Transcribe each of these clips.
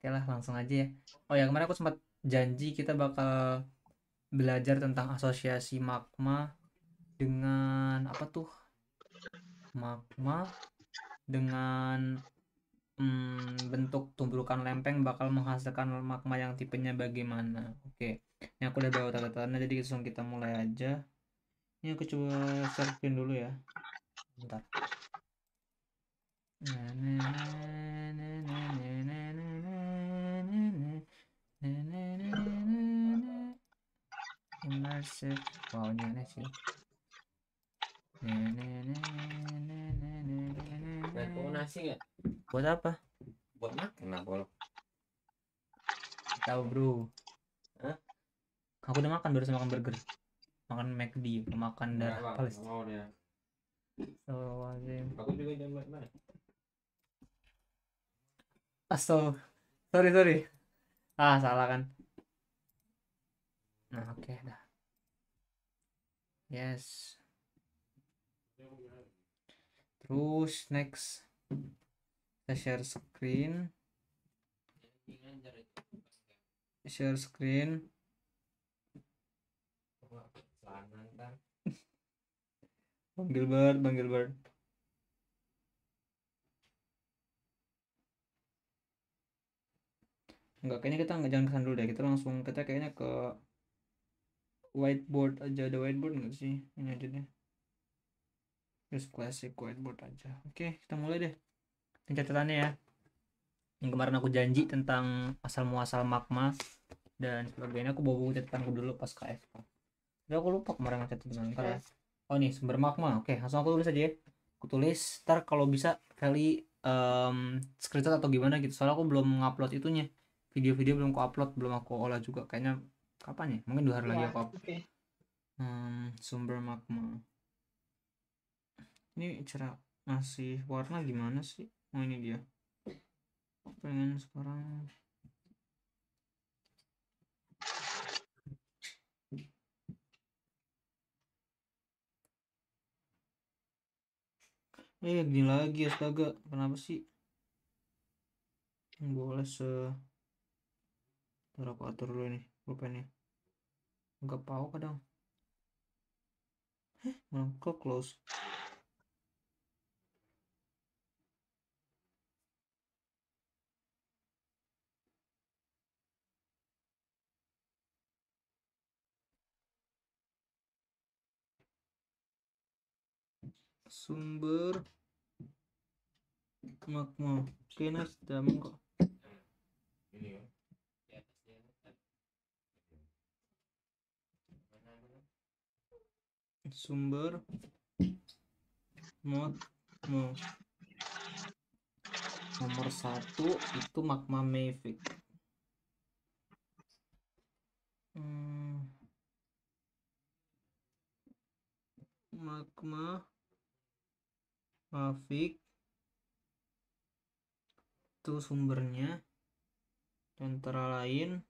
Oke lah, langsung aja ya. Oh ya, kemarin aku sempat janji kita bakal belajar tentang asosiasi magma dengan apa tuh? Magma dengan bentuk tumbukan lempeng bakal menghasilkan magma yang tipenya bagaimana. Oke, ini aku udah bawa tata-tatanya, jadi langsung kita mulai aja. Ini aku coba share screen dulu ya. Bentar. Immersive. Wow, ini aneh sih. Nah, kamu nasi nggak? Buat apa? Buat makan lah kalau. Tahu bro. Hah? Aku udah makan, baru makan burger. Makan McD, makan Enggak darah bang, nggak Palestina. mau dia. Astagfirullahaladzim. Aku juga jam baik-baik. Sorry sorry. Ah, salah kan. Nah, oke dah. Yes. Terus next kita share screen. Share screen. Celana ntar. Bang Gilbert, Bang Gilbert. Enggak, kayaknya kita nggak jangan kesan dulu deh. Kita langsung kita kayaknya ke whiteboard aja. Ada whiteboard nggak sih? Ini aja deh. Just classic whiteboard aja. Oke, kita mulai deh. Ini catatannya ya. Yang kemarin aku janji tentang asal muasal magma dan sebagainya, aku bawa buku catatanku dulu pas KFK. Tapi aku lupa kemarin ngecatat tentang ntar ya. Oh nih, sumber magma. Oke, langsung aku tulis aja ya. Aku tulis, ntar kalau bisa Feli screenshot atau gimana gitu. Soalnya aku belum ngupload itunya. Video-video belum aku upload, belum aku olah juga. Kayaknya kapan ya? Mungkin 2 hari lagi aku upload. Sumber magma. Ini cara ngasih warna gimana sih? Oh ini dia. Pengen sekarang. Gini lagi astaga. Kenapa sih? Boleh Ntar aku atur dulu nih pulpennya. Enggak pau kadang. Kok close? Sumber magma. Oke, next. Dalam kok. Ini kan. Di atasnya. Sumber magma. Nomor 1 itu magma mafic. Magma mafic itu sumbernya, antara lain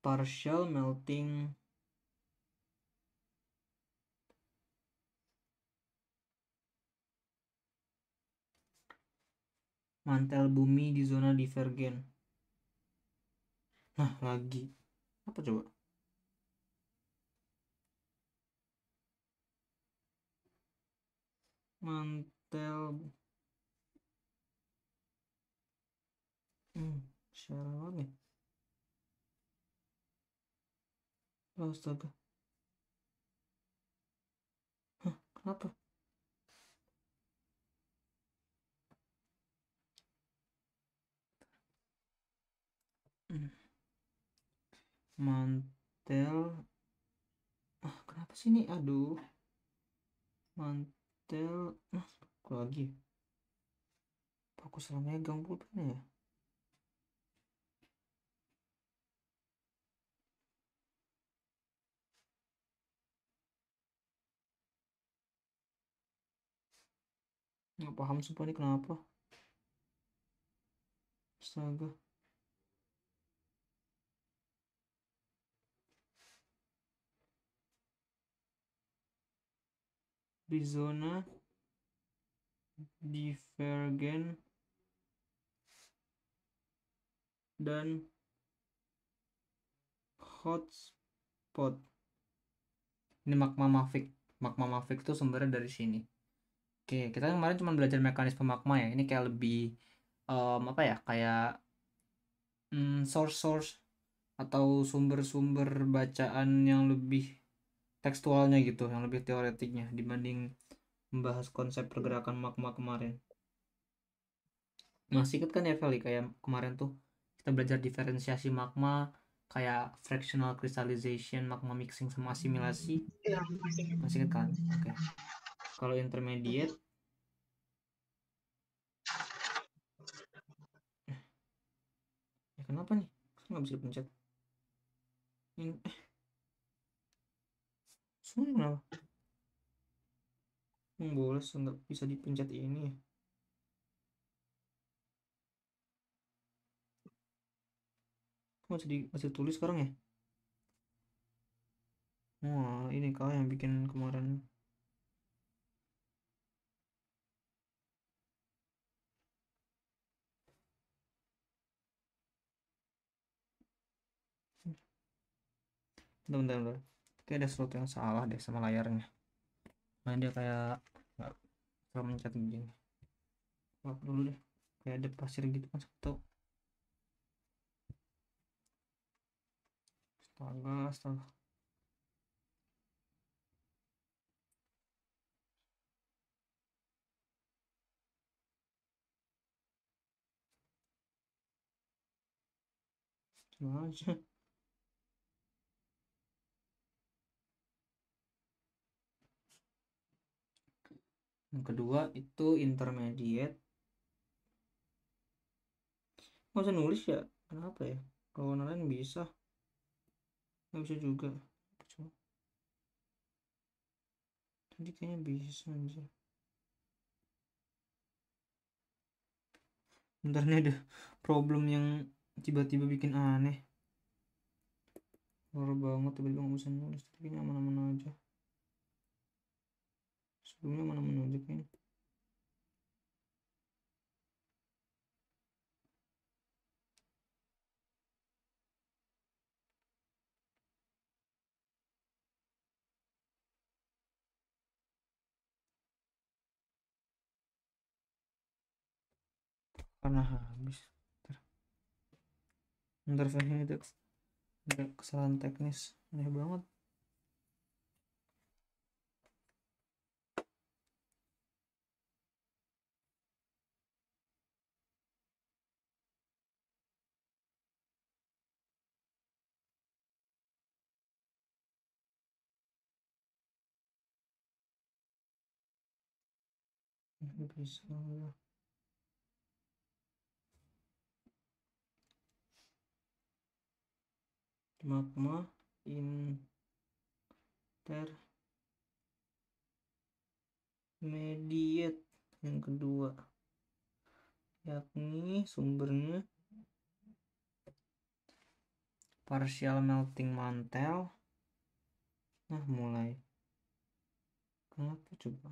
partial melting mantel bumi di zona divergen. Nah, lagi apa coba? Mantel siaran lagi. Astaga. Kenapa? Mantel. Kenapa sih ini? Aduh. Mantel. Kok lagi? Aku salah megang pulpennya ya? Nggak paham sumpah ini kenapa. Astaga. Di zona divergen dan hotspot. Ini magma mafic. Magma mafic itu sumbernya dari sini. Oke, kita kemarin cuma belajar mekanisme magma ya. Ini kayak lebih apa ya? Kayak source atau sumber-sumber bacaan yang lebih tekstualnya gitu, yang lebih teoretiknya dibanding membahas konsep pergerakan magma kemarin. Masih ingat kan ya Feli, kayak kemarin tuh kita belajar diferensiasi magma, kayak fractional crystallization, magma mixing sama asimilasi. Iya, masih. Masih ingat kan? Oke. Kalau intermediate kenapa nih? Nggak bisa dipencet. Ini semua kenapa? Boleh nggak bisa dipencet ini ya? Masih tulis sekarang ya? Wah, ini kau yang bikin kemarin. Bentar. Kayak ada sesuatu yang salah deh sama layarnya. Nah, dia kayak nggak terlalu mencet begini. Lap dulu deh. Kayak ada pasir gitu kan satu. Astaga. Cuma aja. Yang kedua itu intermediate. Nggak usah nulis ya? Kenapa ya? Kalau lain bisa. Nggak bisa juga. Cuma tadi kayaknya bisa aja. Bentar nih ada problem yang tiba-tiba bikin aneh. Horor banget tiba-tiba nggak bisa nulis. Tapi kayaknya aman-aman aja. Sebelumnya aman-aman aja kayaknya. Karena habis. Bentar ini tuh ada kesalahan teknis. Aneh banget. Bisa. Magma intermediate yang kedua, yakni sumbernya partial melting mantle. Nah, mulai. Kenapa coba?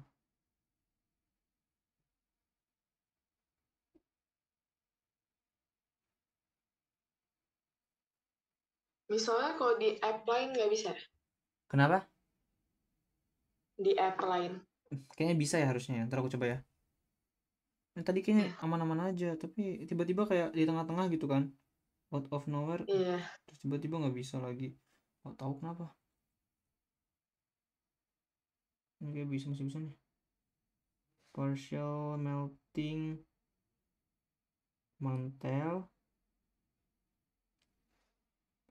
Misalnya kalau di app lain nggak bisa? Kenapa? Di app lain. Kayaknya bisa ya harusnya ya. Ntar aku coba ya. Nah, tadi kayaknya aman-aman aja, tapi tiba-tiba kayak di tengah-tengah gitu kan. Out of nowhere. Iya. Terus tiba-tiba nggak bisa lagi. Nggak tahu kenapa. Ini kayak masih bisa nih. Partial melting mantle.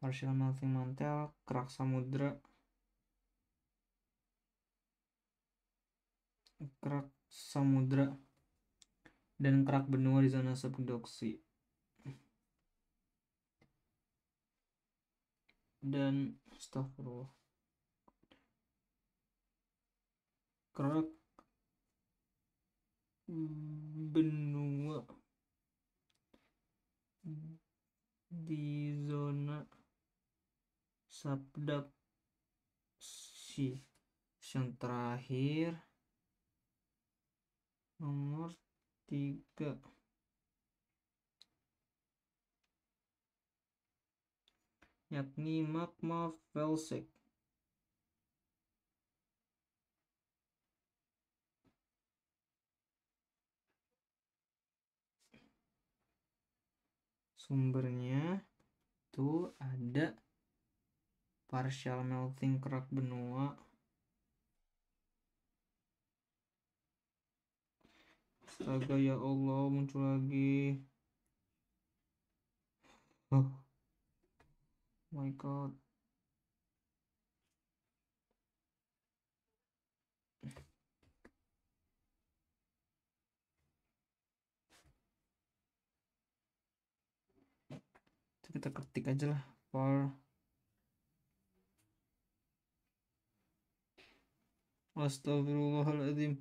Partial melting mantle, kerak samudra. Kerak samudra dan kerak benua di zona subduksi. Dan astagfirullah, kerak benua di zona subduksi. Yang terakhir nomor ketiga. Yakni magma felsic. Sumbernya tuh ada partial melting kerak benua. Astaga, ya Allah, muncul lagi. Oh my god. Kita ketik aja lah. Astagfirullahaladzim.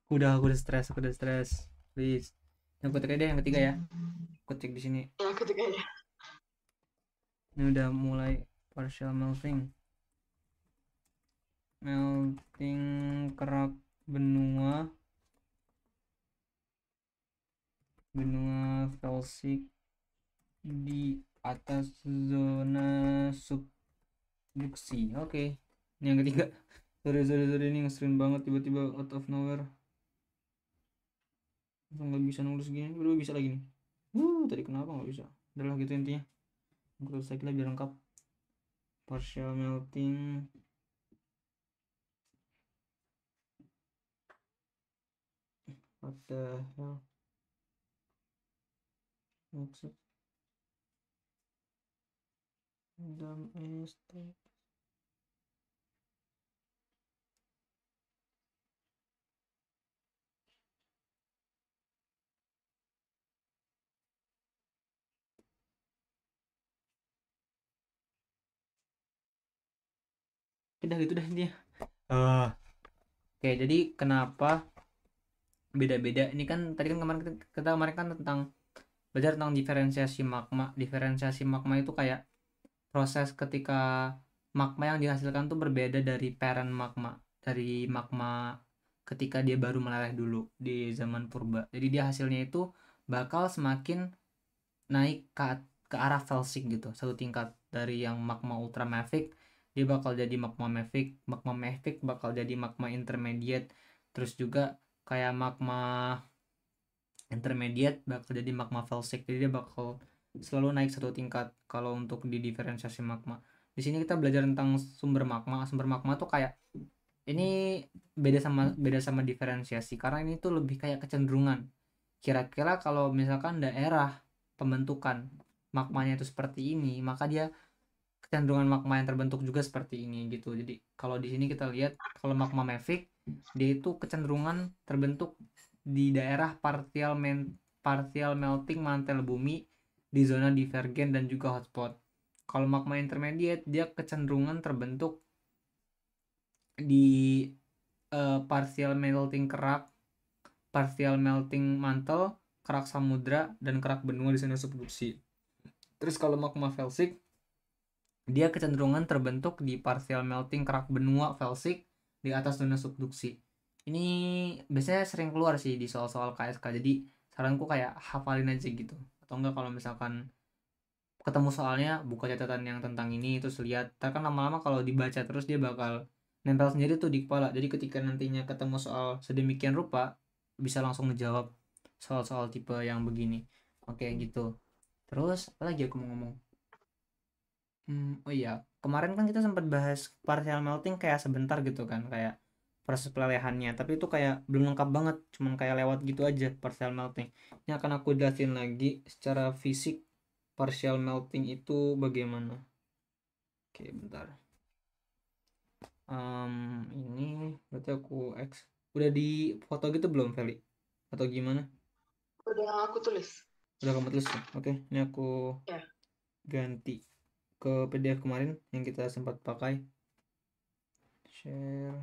Aku udah stres. Please. Yang ketik aja yang ketiga ya. Ketik di sini. Ya, ketiganya. Ini udah mulai partial melting. Melting kerak benua felsic di atas zona subduksi. Oke. Ini yang ketiga. Sorry ini ngeselin banget tiba-tiba out of nowhere. Nggak bisa nulis gini, udah bisa lagi nih. Tadi kenapa nggak bisa? Udahlah gitu intinya. Terus lagi lah biar lengkap. Partial melting. What the hell? Maksud dalam estate. Udah gitu dah intinya. Oke, jadi kenapa beda-beda? Ini kan tadi kan kemarin kan tentang belajar tentang diferensiasi magma itu kayak proses ketika magma yang dihasilkan tuh berbeda dari parent magma, dari magma ketika dia baru meleleh dulu di zaman purba. Jadi dia hasilnya itu bakal semakin naik ke arah felsic gitu, satu tingkat. Dari yang magma ultra mafic dia bakal jadi magma mafic bakal jadi magma intermediate, terus juga kayak magma intermediate bakal jadi magma felsic. Jadi dia bakal selalu naik satu tingkat kalau untuk di diferensiasi magma. Di sini kita belajar tentang sumber magma tuh kayak ini beda sama diferensiasi karena ini tuh lebih kayak kecenderungan. Kira-kira kalau misalkan daerah pembentukan magmanya itu seperti ini, maka dia kecenderungan magma yang terbentuk juga seperti ini gitu. Jadi kalau di sini kita lihat kalau magma mafic dia itu kecenderungan terbentuk di daerah partial melting mantel bumi di zona divergen dan juga hotspot. Kalau magma intermediate dia kecenderungan terbentuk di partial melting kerak, partial melting mantle, kerak samudra, dan kerak benua di zona subduksi. Terus kalau magma felsic dia kecenderungan terbentuk di partial melting kerak benua felsic di atas zona subduksi. Ini biasanya sering keluar sih di soal-soal KSK, jadi saranku kayak hafalin aja gitu. Atau enggak kalau misalkan ketemu soalnya buka catatan yang tentang ini terus lihat. Kan lama-lama kalau dibaca terus dia bakal nempel sendiri tuh di kepala. Jadi ketika nantinya ketemu soal sedemikian rupa bisa langsung ngejawab soal-soal tipe yang begini. Oke gitu. Terus apa lagi aku mau ngomong? Oh iya, kemarin kan kita sempat bahas partial melting kayak sebentar gitu kan, kayak proses pelelehannya. Tapi itu kayak belum lengkap banget, cuman kayak lewat gitu aja partial melting. Ini akan aku jelasin lagi secara fisik partial melting itu bagaimana. Oke, bentar. Ini berarti aku X. Udah di foto gitu belum, Feli? Atau gimana? Udah aku tulis. Udah kamu tulis ya? Oke, ini aku Ya. ganti ke PDF kemarin yang kita sempat pakai. Share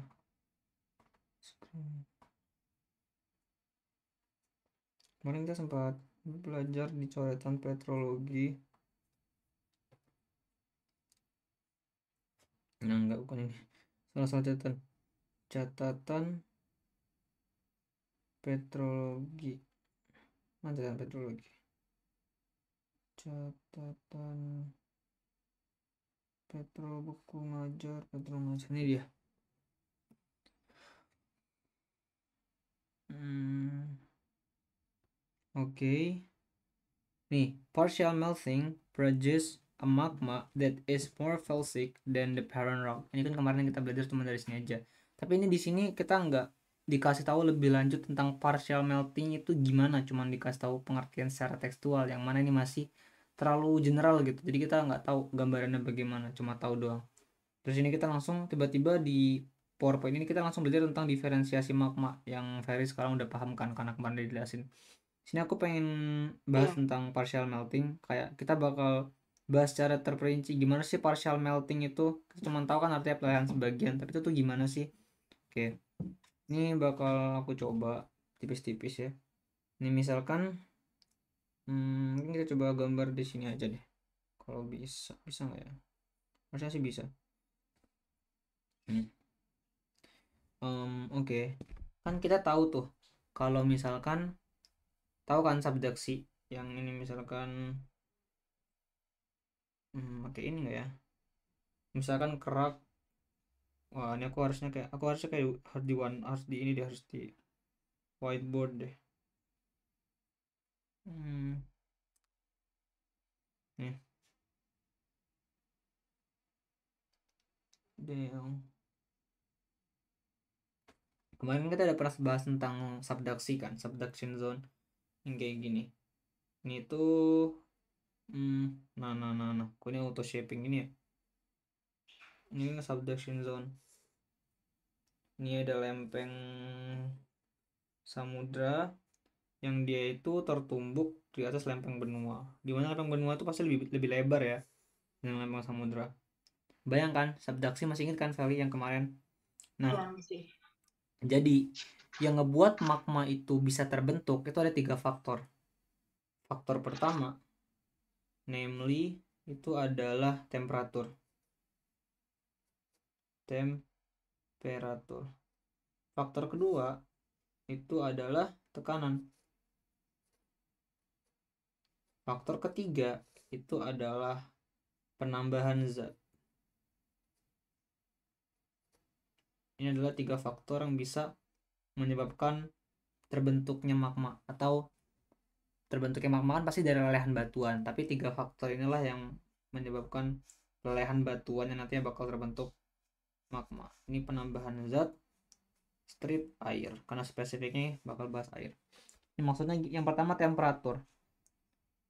screen. Kemarin kita sempat belajar di coretan petrologi. Nah, bukan ini. Salah catatan petrologi. Mana catatan petrologi? Catatan Petro buku ngajar, Petro ngajar. Ini dia. Oke. Nih, partial melting produce a magma that is more felsic than the parent rock. Ini kan kemarin kita belajar cuma dari sini aja. Tapi ini di sini kita nggak dikasih tahu lebih lanjut tentang partial melting itu gimana, cuman dikasih tahu pengertian secara tekstual, yang mana ini masih terlalu general gitu. Jadi kita nggak tahu gambarannya bagaimana, cuma tahu doang. Terus ini kita langsung tiba-tiba di PowerPoint ini kita langsung belajar tentang diferensiasi magma yang Ferry sekarang udah paham kan, karena kemarin udah dijelasin. Sini aku pengen bahas tentang partial melting. Kayak kita bakal bahas secara terperinci gimana sih partial melting itu. Kita cuma tahu kan artinya pelelehan sebagian, tapi itu tuh gimana sih? Oke. Ini bakal aku coba tipis-tipis ya. Ini misalkan mungkin kita coba gambar di sini aja deh. Kalau bisa nggak ya? Harusnya sih bisa. Oke. Kan kita tahu tuh kalau misalkan tahu kan subduksi yang ini misalkan pakai ini nggak ya, misalkan kerak. Wah, ini aku harusnya kayak harus di ini deh, harus di whiteboard deh. Nih deh, kemarin kita ada pernah bahas tentang subduksi kan, subduction zone yang kayak gini. Ini tuh nah kok ini auto shaping ini ya. Ini subduction zone. Ini ada lempeng samudra yang dia itu tertumbuk di atas lempeng benua. Di mana lempeng benua itu pasti lebih lebar ya dengan lempeng samudra. Bayangkan subduksi, masih ingat kan Feli yang kemarin? Nah, jadi yang ngebuat magma itu bisa terbentuk itu ada 3 faktor. Faktor pertama, namely itu adalah temperatur. Faktor kedua itu adalah tekanan. Faktor ketiga itu adalah penambahan zat. Ini adalah 3 faktor yang bisa menyebabkan terbentuknya magma. Atau terbentuknya magma kan pasti dari lelehan batuan, tapi 3 faktor inilah yang menyebabkan lelehan batuan yang nantinya bakal terbentuk magma. Ini penambahan zat, strip, air, karena spesifiknya bakal bahas air. Ini maksudnya yang pertama temperatur.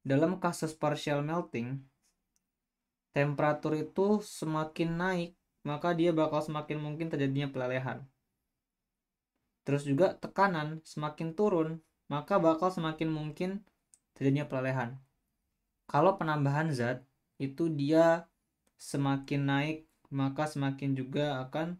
Dalam kasus partial melting, temperatur itu semakin naik, maka dia bakal semakin mungkin terjadinya pelelehan. Terus juga tekanan semakin turun, maka bakal semakin mungkin terjadinya pelelehan. Kalau penambahan zat itu dia semakin naik, maka semakin juga akan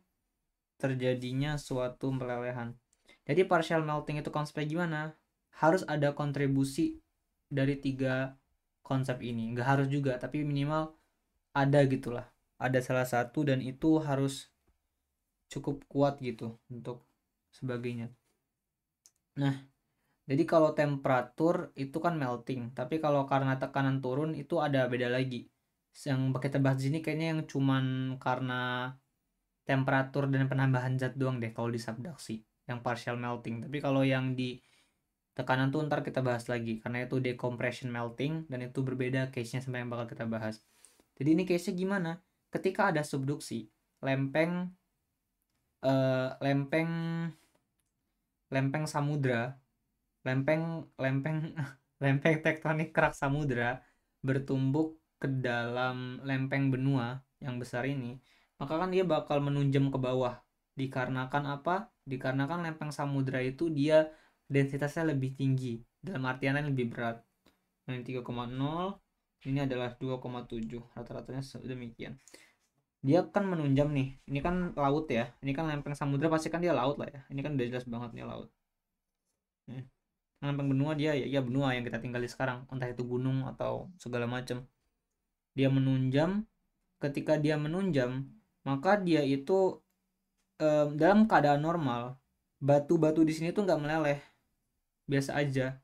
terjadinya suatu pelelehan. Jadi partial melting itu konsepnya gimana? Harus ada kontribusi dari 3 konsep ini. Nggak harus juga, tapi minimal ada gitulah. Ada salah satu dan itu harus cukup kuat gitu untuk sebagainya. Nah, jadi kalau temperatur itu kan melting, tapi kalau karena tekanan turun itu ada beda lagi. Yang kita bahas di sini kayaknya yang cuman karena temperatur dan penambahan zat doang deh kalau di subduksi, yang partial melting. Tapi kalau yang di tekanan tuh ntar kita bahas lagi, karena itu decompression melting dan itu berbeda case-nya sama yang bakal kita bahas. Jadi ini case-nya gimana? Ketika ada subduksi, lempeng samudra, lempeng tektonik kerak samudra bertumbuk ke dalam lempeng benua yang besar ini, maka kan dia bakal menunjam ke bawah. Dikarenakan apa? Dikarenakan lempeng samudra itu dia densitasnya lebih tinggi, dalam artian lebih berat. Ini 3,0, ini adalah 2,7, rata-ratanya demikian. Dia kan menunjam nih, ini kan laut ya, ini kan lempeng samudra pasti kan dia laut lah ya, ini kan udah jelas banget nih laut. Lempeng benua dia ya benua yang kita tinggali sekarang, entah itu gunung atau segala macam. Dia menunjam, ketika dia menunjam maka dia itu dalam keadaan normal batu-batu di sini tuh nggak meleleh, biasa aja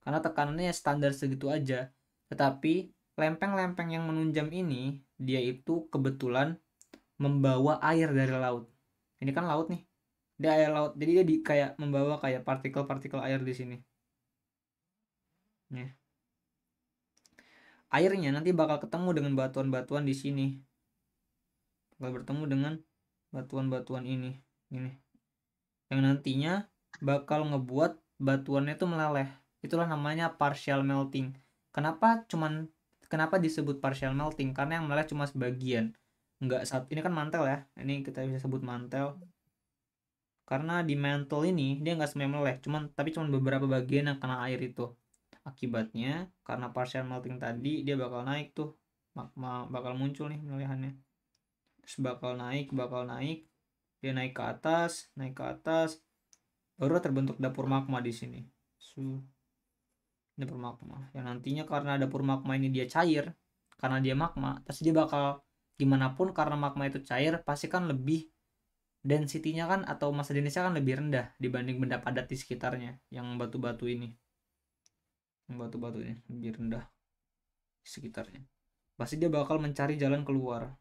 karena tekanannya standar segitu aja. Tetapi lempeng-lempeng yang menunjam ini dia itu kebetulan membawa air dari laut. Ini kan laut nih, dia air laut, jadi dia kayak membawa kayak partikel-partikel air di sini nih. Airnya nanti bakal ketemu dengan batuan-batuan di sini, bakal bertemu dengan batuan-batuan ini yang nantinya bakal ngebuat batuannya itu meleleh. Itulah namanya partial melting. Kenapa disebut partial melting? Karena yang meleleh cuma sebagian, enggak satu. Ini kan mantel ya, ini kita bisa sebut mantel. Karena di mantel ini dia nggak semuanya meleleh, tapi cuman beberapa bagian yang kena air itu. Akibatnya karena partial melting tadi dia bakal naik tuh, magma bakal muncul nih melelehannya. Terus bakal naik, dia naik ke atas, baru terbentuk dapur magma di sini. Dapur magma yang nantinya karena dapur magma ini dia cair, karena dia magma, pasti dia bakal gimana pun karena magma itu cair pasti kan lebih density-nya kan atau massa density-nya kan lebih rendah dibanding benda padat di sekitarnya. Yang batu-batu ini lebih rendah di sekitarnya, pasti dia bakal mencari jalan keluar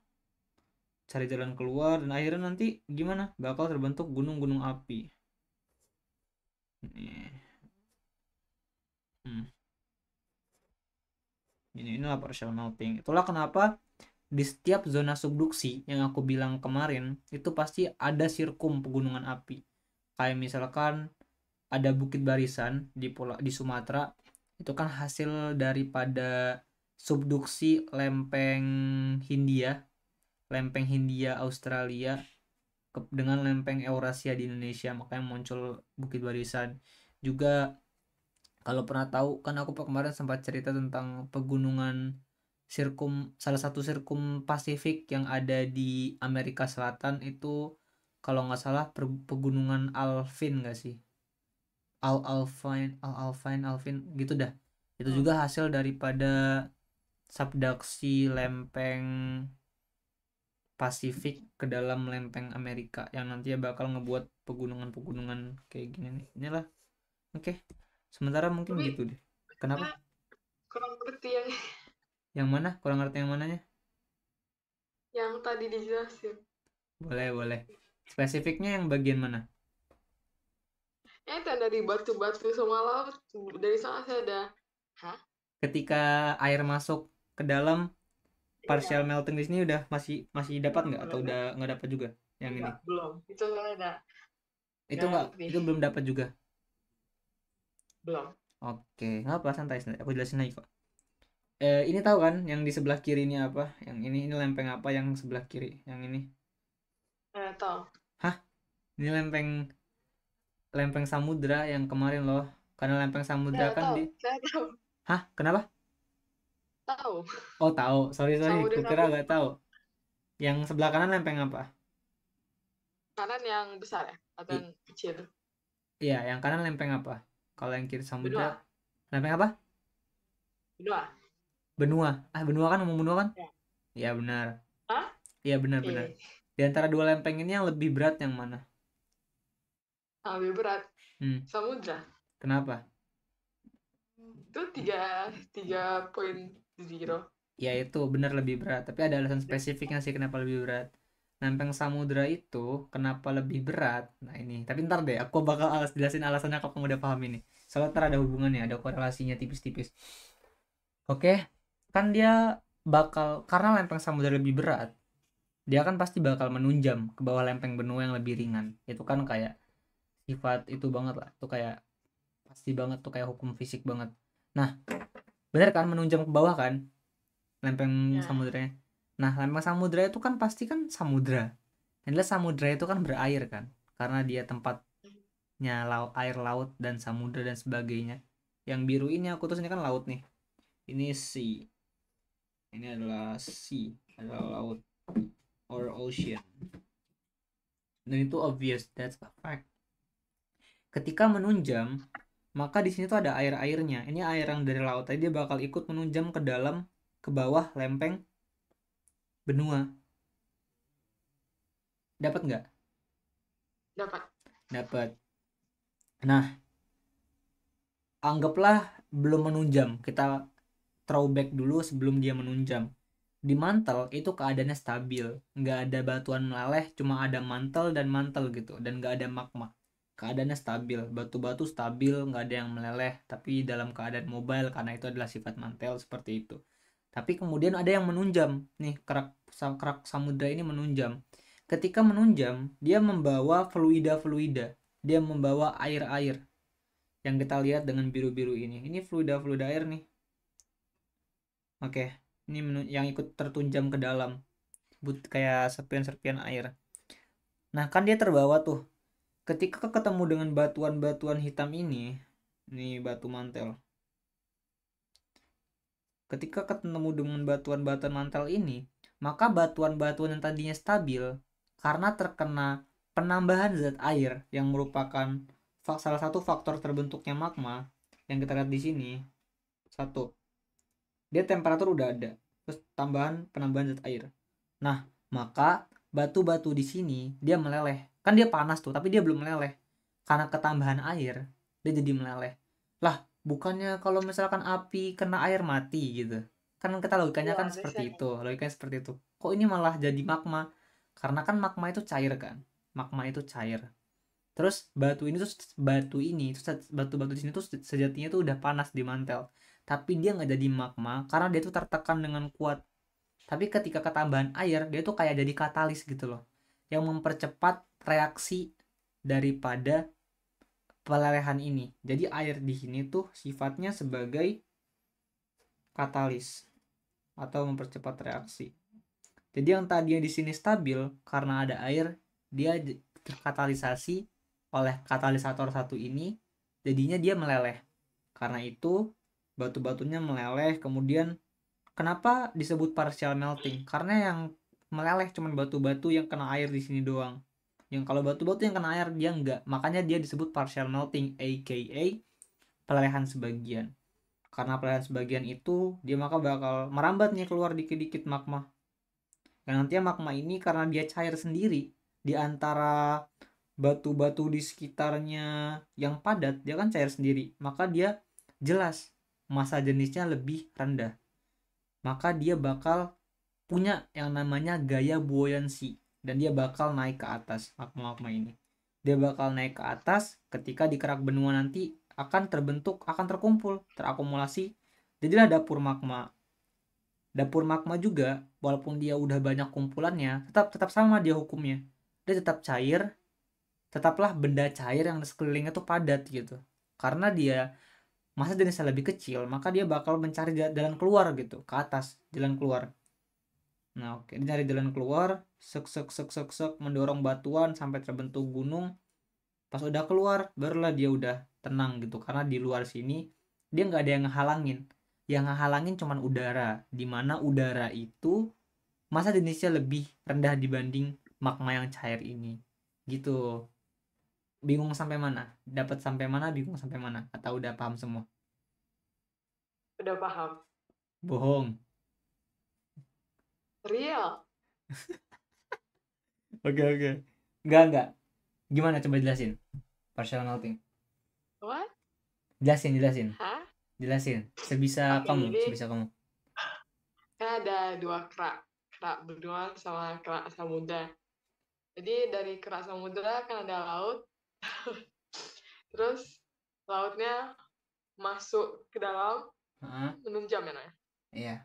dan akhirnya nanti gimana bakal terbentuk gunung-gunung api. Inilah partial melting. Itulah kenapa di setiap zona subduksi yang aku bilang kemarin itu pasti ada sirkum pegunungan api. Kayak misalkan ada Bukit Barisan di Sumatera, itu kan hasil daripada subduksi lempeng Hindia Australia dengan lempeng Eurasia di Indonesia, makanya muncul Bukit Barisan. Juga kalau pernah tahu kan aku kemarin sempat cerita tentang pegunungan salah satu sirkum Pasifik yang ada di Amerika Selatan itu, kalau nggak salah pegunungan Alpine nggak sih, Alpine gitu dah. Itu juga hasil daripada subduksi lempeng Pasifik ke dalam lempeng Amerika yang nantinya bakal ngebuat pegunungan-pegunungan kayak gini nih. Inilah. Oke. Sementara mungkin Tapi, gitu deh. Kenapa? kurang ngerti Yang mana? Kurang ngerti yang mananya? yang tadi dijelasin. Boleh. Spesifiknya yang bagian mana? Itu dari batu-batu sama laut. Dari sana saya ada. Hah? Ketika air masuk ke dalam partial Iya. melting di sini udah masih dapat nggak atau udah nggak dapat juga yang ini? Belum. Itu ada. Itu Nggak nggak, ngerti. itu belum dapat juga. Belum. Oke, nggak apa, santai. Aku jelasin lagi kok. Ini tahu kan yang di sebelah kiri ini apa? Yang ini lempeng apa yang sebelah kiri? Yang ini? Tahu. Hah? Ini lempeng samudra yang kemarin loh. Karena lempeng samudra kan Tahu. Saya tahu. Hah? Kenapa? Tahu. Oh, tahu. Sorry. Samudra Kukira Samudra nggak tahu. Yang sebelah kanan lempeng apa? kanan yang besar ya atau yang kecil? Iya, yang kanan lempeng apa? Kalau yang kiri samudra, Benua. lempeng apa? Benua. Benua. Benua kan, ngomong benua kan? Ya. Iya, benar. Hah? Iya, benar. Di antara dua lempeng ini yang lebih berat yang mana? Lebih berat. Samudra. Kenapa? Itu 3.0. Ya itu benar lebih berat, tapi ada alasan spesifiknya sih kenapa lebih berat. Lempeng samudra itu kenapa lebih berat? Nah ini, tapi ntar deh, aku bakal jelasin alasannya kalau kamu udah paham ini. Soalnya ntar ada hubungannya, ada korelasinya tipis-tipis. Oke, kan dia karena lempeng samudra lebih berat, dia kan pasti bakal menunjam ke bawah lempeng benua yang lebih ringan. Itu kan kayak sifat itu banget lah, itu kayak pasti banget tuh, kayak hukum fisik banget. Nah, bener kan menunjam ke bawah kan lempeng samudranya. Nah, lempeng samudra itu kan pasti kan samudra. Dan samudra itu kan berair kan, karena dia tempatnya air laut dan samudra dan sebagainya. Yang biru ini aku tulis ini kan laut nih. Ini sea. Ini adalah sea, adalah laut or ocean. Dan itu obvious, that's a fact. Ketika menunjam, maka di sini tuh ada air-airnya. Ini air yang dari laut tadi dia bakal ikut menunjam ke dalam, ke bawah lempeng benua. Dapat nggak? Dapat. Dapat. Nah, anggaplah belum menunjam, kita throwback dulu sebelum dia menunjam. Di mantel itu keadaannya stabil, nggak ada batuan meleleh, cuma ada mantel dan mantel gitu, dan nggak ada magma. Keadaannya stabil, batu-batu stabil, nggak ada yang meleleh, tapi dalam keadaan mobile karena itu adalah sifat mantel seperti itu. Tapi kemudian ada yang menunjam nih, kerak samudra ini menunjam. Ketika menunjam, dia membawa fluida-fluida, dia membawa air-air yang kita lihat dengan biru-biru ini. Ini fluida-fluida air nih. Oke, ini yang ikut tertunjam ke dalam, kayak serpian-serpian air. Nah, kan dia terbawa tuh. Ketika ketemu dengan batuan-batuan hitam ini batu mantel. Ketika ketemu dengan batuan-batuan mantel ini, maka batuan-batuan yang tadinya stabil karena terkena penambahan zat air yang merupakan salah satu faktor terbentuknya magma yang kita lihat di sini. Satu, dia temperatur udah ada, terus penambahan zat air. Nah, maka batu-batu di sini dia meleleh. Kan dia panas tuh, tapi dia belum meleleh. Karena ketambahan air, dia jadi meleleh. Lah, bukannya kalau misalkan api kena air mati gitu. Kan kita logikanya kan seperti itu. Logikanya seperti itu. Kok ini malah jadi magma? Karena kan magma itu cair kan. Magma itu cair. Terus batu-batu di sini tuh sejatinya tuh udah panas di mantel. Tapi dia nggak jadi magma karena dia tuh tertekan dengan kuat. Tapi ketika ketambahan air, dia tuh kayak jadi katalis gitu loh, yang mempercepat reaksi daripada pelelehan ini. Jadi air di sini tuh sifatnya sebagai katalis atau mempercepat reaksi. Jadi yang tadinya di sini stabil karena ada air, dia terkatalisasi oleh katalisator satu ini, jadinya dia meleleh. Karena itu batu-batunya meleleh. Kemudian kenapa disebut partial melting? Karena yang meleleh cuma batu-batu yang kena air di sini doang. Yang kalau batu-batu yang kena air dia enggak. Makanya dia disebut partial melting, aka pelelehan sebagian. Karena pelelehan sebagian itu dia maka bakal merambat nih keluar dikit-dikit magma. Dan nantinya magma ini karena dia cair sendiri di antara batu-batu di sekitarnya yang padat, dia kan cair sendiri. Maka dia jelas massa jenisnya lebih rendah. Maka dia bakal punya yang namanya gaya buoyancy dan dia bakal naik ke atas magma-magma ini. Dia bakal naik ke atas ketika di kerak benua nanti akan terkumpul, terakumulasi. Jadilah dapur magma. Dapur magma juga walaupun dia udah banyak kumpulannya, tetap sama dia hukumnya. Dia tetap cair, tetaplah benda cair yang di sekelilingnya tuh padat gitu. Karena dia masa jenisnya lebih kecil, maka dia bakal mencari jalan keluar gitu, ke atas, jalan keluar. Nah, oke, dia cari jalan keluar, mendorong batuan sampai terbentuk gunung. Pas udah keluar, barulah dia udah tenang gitu, karena di luar sini dia nggak ada yang ngehalangin. Yang ngehalangin cuman udara, dimana udara itu masa jenisnya lebih rendah dibanding magma yang cair ini. Gitu. Bingung sampai mana? Dapat sampai mana? Bingung sampai mana? Atau udah paham semua? Udah paham. Bohong. Real. Oke. Enggak. Gimana coba jelasin? Partial melting. What? Jelasin. Hah? Jelasin. Sebisa kamu. Kan ada dua kerak benua sama kerak samudra. Jadi dari kerak samudra kan ada laut. Terus lautnya masuk ke dalam, menunjam ya namanya. Iya.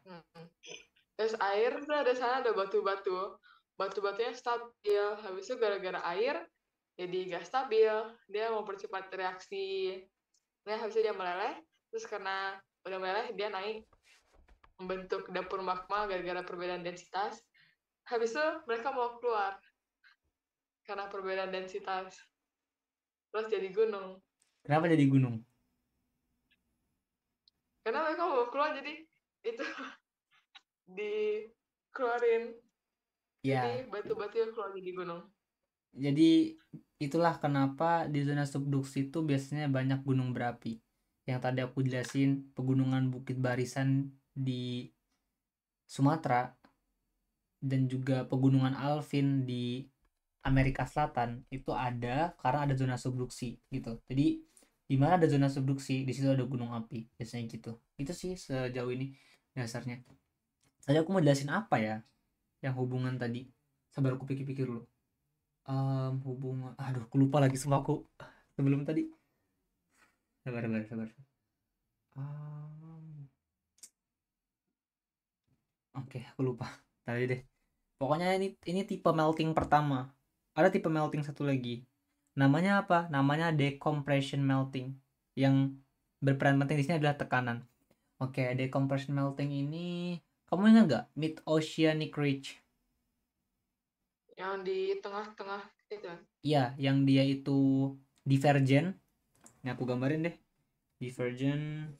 Terus air tuh ada sana ada batu-batu. Batu-batunya stabil. Habis itu gara-gara air jadi gak stabil. Dia mau percepat reaksi. Nah, habis itu dia meleleh. Terus karena udah meleleh dia naik membentuk dapur magma gara-gara perbedaan densitas. Habis itu mereka mau keluar karena perbedaan densitas. Terus jadi gunung. Kenapa jadi gunung? Karena mereka mau keluar jadi itu dikeluarin. Ya. Jadi batu-batu keluar jadi gunung. Jadi itulah kenapa di zona subduksi itu biasanya banyak gunung berapi. Yang tadi aku jelasin, pegunungan Bukit Barisan di Sumatera dan juga pegunungan Alvin di Amerika Selatan itu ada karena ada zona subduksi gitu. Jadi Di mana ada zona subduksi, di situ ada gunung api, biasanya gitu. Itu sih sejauh ini dasarnya. Tadi aku mau jelasin apa ya yang hubungan tadi. Sabar aku pikir-pikir dulu. Hubungan, aduh aku lupa lagi semua aku sebelum tadi. Sabar. Oke, aku lupa tadi deh. Pokoknya ini tipe melting pertama. Ada tipe melting satu lagi. Namanya apa? Namanya decompression melting. Yang berperan penting di sini adalah tekanan. Oke, decompression melting ini kamu ingat nggak Mid Oceanic Ridge? Yang di tengah-tengah itu kan. Iya, yang dia itu divergent. Ini aku gambarin deh. Divergent.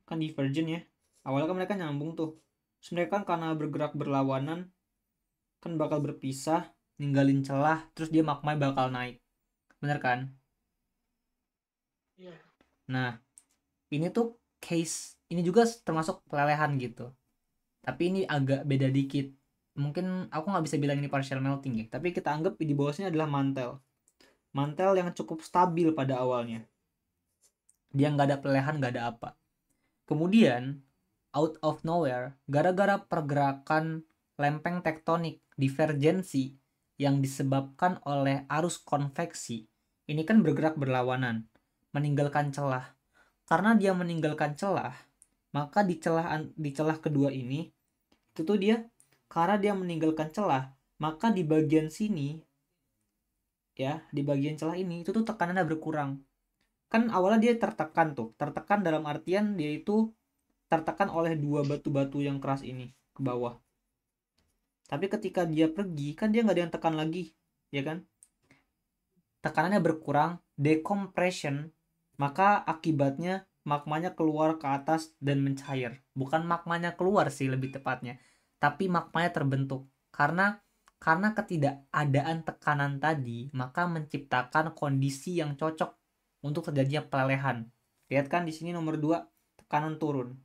Kan divergent ya. Awalnya kan mereka nyambung tuh. Terus mereka kan karena bergerak berlawanan kan bakal berpisah, ninggalin celah, terus dia magma bakal naik. Bener kan? Iya. Nah, ini tuh case ini juga termasuk pelelehan gitu. Tapi ini agak beda dikit. Mungkin aku nggak bisa bilang ini partial melting ya. Tapi kita anggap di bawahnya adalah mantel. Mantel yang cukup stabil pada awalnya. Dia nggak ada pelelehan, nggak ada apa. Kemudian out of nowhere, gara-gara pergerakan lempeng tektonik divergensi yang disebabkan oleh arus konveksi, ini kan bergerak berlawanan, meninggalkan celah. Karena dia meninggalkan celah, maka di celah kedua ini itu tuh dia karena dia meninggalkan celah, maka di bagian sini ya, di bagian celah ini itu tuh tekanannya berkurang. Kan awalnya dia tertekan dalam artian dia itu tertekan oleh dua batu-batu yang keras ini ke bawah. Tapi ketika dia pergi kan dia nggak ada yang tekan lagi, ya kan? Tekanannya berkurang, decompression, maka akibatnya magmanya keluar ke atas dan mencair. Bukan magmanya keluar sih lebih tepatnya, tapi magmanya terbentuk. Karena ketidakadaan tekanan tadi, maka menciptakan kondisi yang cocok untuk terjadinya pelelehan. Lihat kan di sini nomor 2, tekanan turun.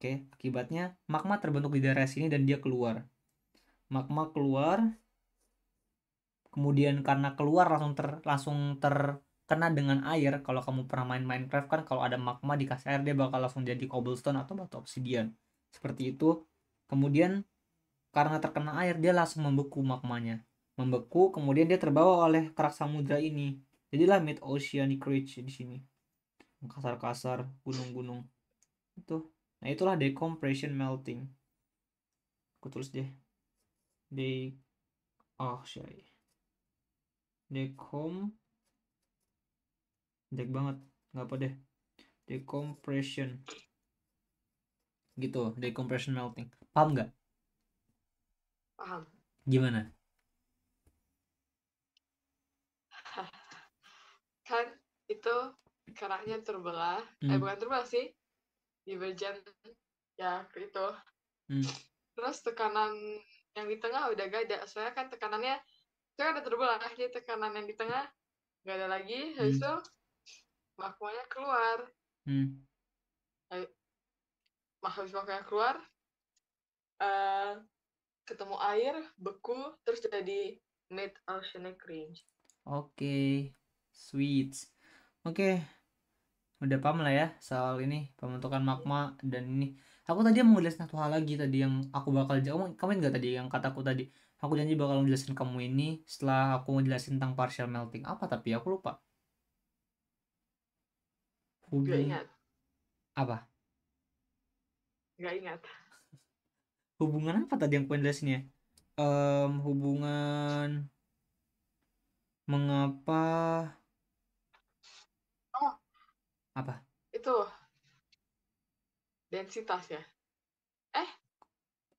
Oke, akibatnya magma terbentuk di daerah sini dan dia keluar. Magma keluar, kemudian karena keluar langsung terkena dengan air. Kalau kamu pernah main Minecraft kan kalau ada magma dikasih air dia bakal langsung jadi cobblestone atau batu obsidian. Seperti itu. Kemudian karena terkena air dia langsung membeku magmanya. Membeku, kemudian dia terbawa oleh kerak samudra ini. Jadilah Mid Oceanic Ridge di sini. Kasar-kasar gunung-gunung. Itu. Nah, itulah decompression melting. Aku tulis deh. Decom jelek banget, nggak apa deh, decompression gitu, decompression melting. Paham nggak? Paham. Gimana? Kan itu keraknya terbelah. Bukan terbelah sih. Divergent. Ya, itu. Terus tekanan yang di tengah udah gak ada. Soalnya kan tekanannya itu kan udah terbelah. Jadi tekanan yang di tengah gak ada lagi. Habis itu magmanya keluar. Habis magmanya keluar, ketemu air, beku, terus jadi Mid Oceanic Ridge. Oke, sweet. Oke, udah paham lah ya soal ini pembentukan magma dan ini. Aku tadi mau ngejelasin satu hal lagi tadi yang aku bakal jawab. Kamu ingat tadi yang kataku tadi? Aku janji bakal ngejelasin kamu ini setelah aku ngejelasin tentang partial melting. Apa tapi aku lupa. Gak ingat. Apa? Gak ingat. Hubungan apa tadi yang aku jelasinnya? Hubungan mengapa apa? Itu densitas ya?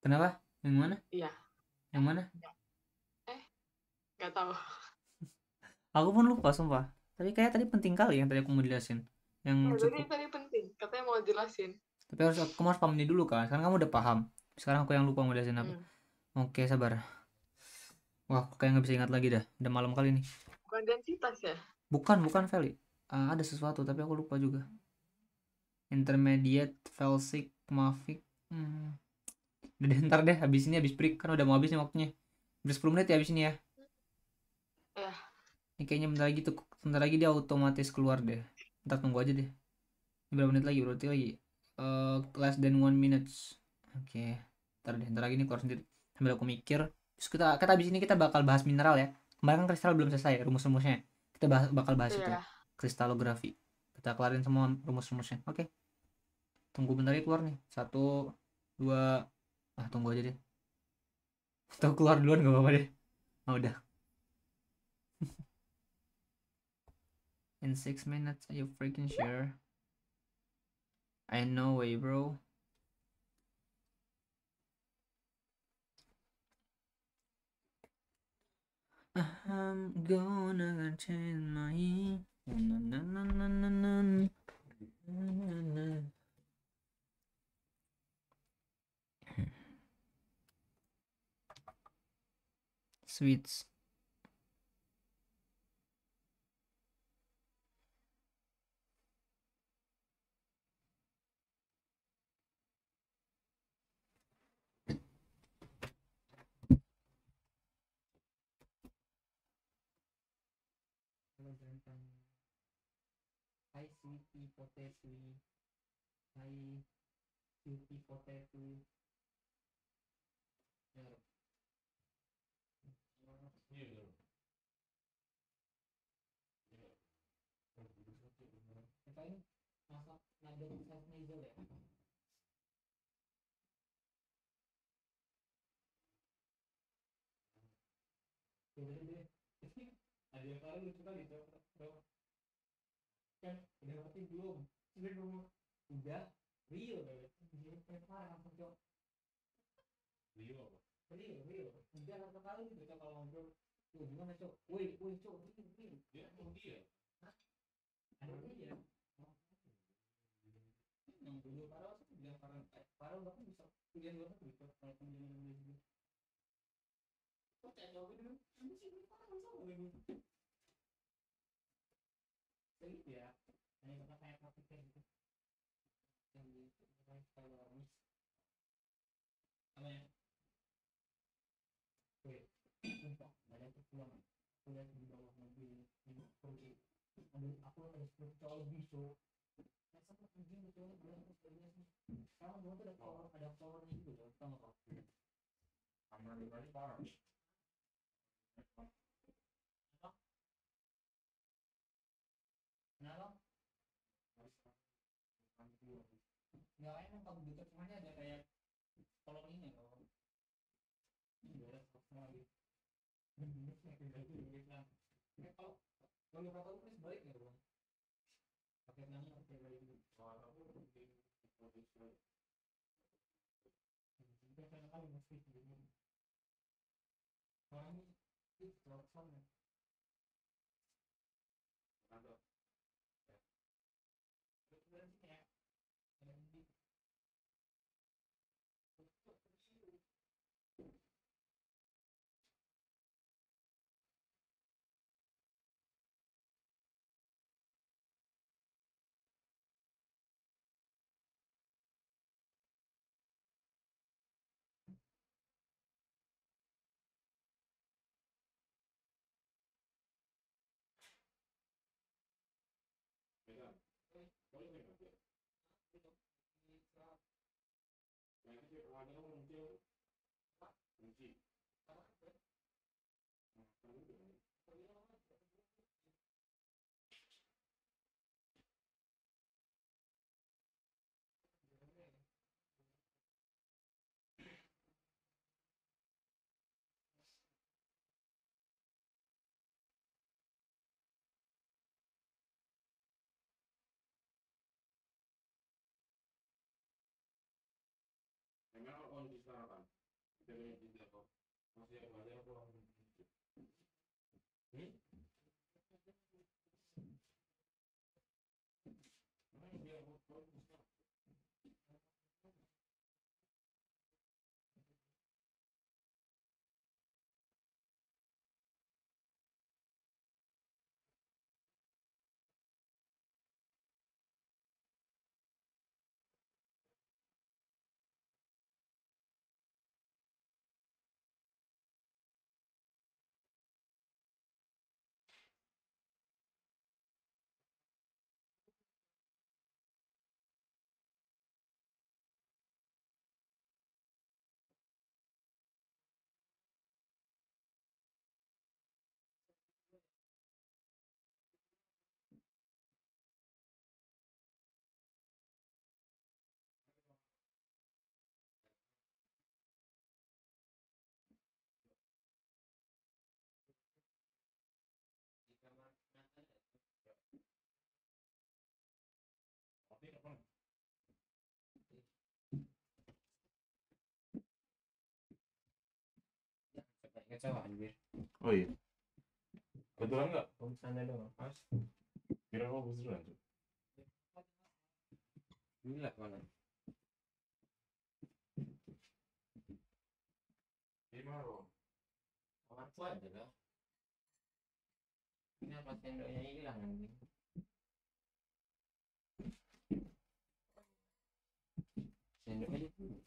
Kenapa? Yang mana? Iya. Yang mana? Gak tahu. Aku pun lupa sumpah. Tapi kayak tadi penting kali yang tadi aku mau jelasin. Yang cukup. Tadi penting. Katanya mau jelasin. Tapi kamu harus paham ini dulu kan. Sekarang kamu udah paham. Sekarang aku yang lupa mau jelasin apa. Oke, sabar. Wah, aku kayak nggak bisa ingat lagi dah. Udah malam kali nih. Bukan densitas ya? Bukan Feli. Ada sesuatu tapi aku lupa juga. Intermediate, felsic, mafic. Udah ntar deh, habis break kan udah mau habis nih waktunya. Udah 10 menit ya habis ini ya. Iya. Ini kayaknya bentar lagi tuh Sebentar lagi dia otomatis keluar deh. Ntar tunggu aja deh. Berapa menit lagi? Berarti lagi. Less than 1 minutes. Oke. Ntar lagi nih keluar sendiri. Sambil aku mikir. Terus kita abis ini kita bakal bahas mineral ya. Kemarin kan kristal belum selesai ya, rumus-rumusnya. Kita bakal bahas itu. Iya. Kristalografi. Kita kelarin semua rumus-rumusnya. Oke. Tunggu bentar ya keluar nih. 1, 2. Tunggu aja deh. Atau keluar duluan gak apa-apa deh. Udah. In 6 minutes, are you freaking sure? I know way, bro. I'm gonna change my na na na na na na na na. Sweets. Hi sweetie potato. Hi sweetie potato. Kita ini masak nada self nasal ya. Ada yang paling lucu kali itu kan udah ngerti belum sebenarnya udah real banget parah langsung cok real udah langsung kali gitu cok kalau ngobrol tuh gimana cok woi cok ini dia ada dia yang dulu parah sih bilang parah bahkan bisa kuliah luar negeri cok kalau kemudian gitu kok cak jawab itu ini sih parah sama lagi gitu ya hanya kata kayak praktik gitu yang di kalau harus apa ya sumpah ada tuh pulang aku lihat di bawah mobil ini pergi aduh aku harus bercol bisu saya sempat pergi gitu bilang terus sekarang gua tuh ada powernya gitu loh tau nggak kamar di balik power kenapa nggak emang kamu dekat rumahnya ada kayak koloninya loh ini ada semua gitu kalau kalau kata lu kan sebalik ya bang pakai nanya pakai balik gitu soal aku di posisi itu kan kan mesti gitu orang itu terus sama ada terus ya memang kalau diserahkan dari tidak kok masih belajar kurang cowok anjir. Oh iya. Kebetulan nggak? Sana doang. Mas. Kira kau beneran tuh. Gila mana? Gimana bro? Kamarku aja lah. Kenapa sendoknya hilang anjing? Sendoknya itu.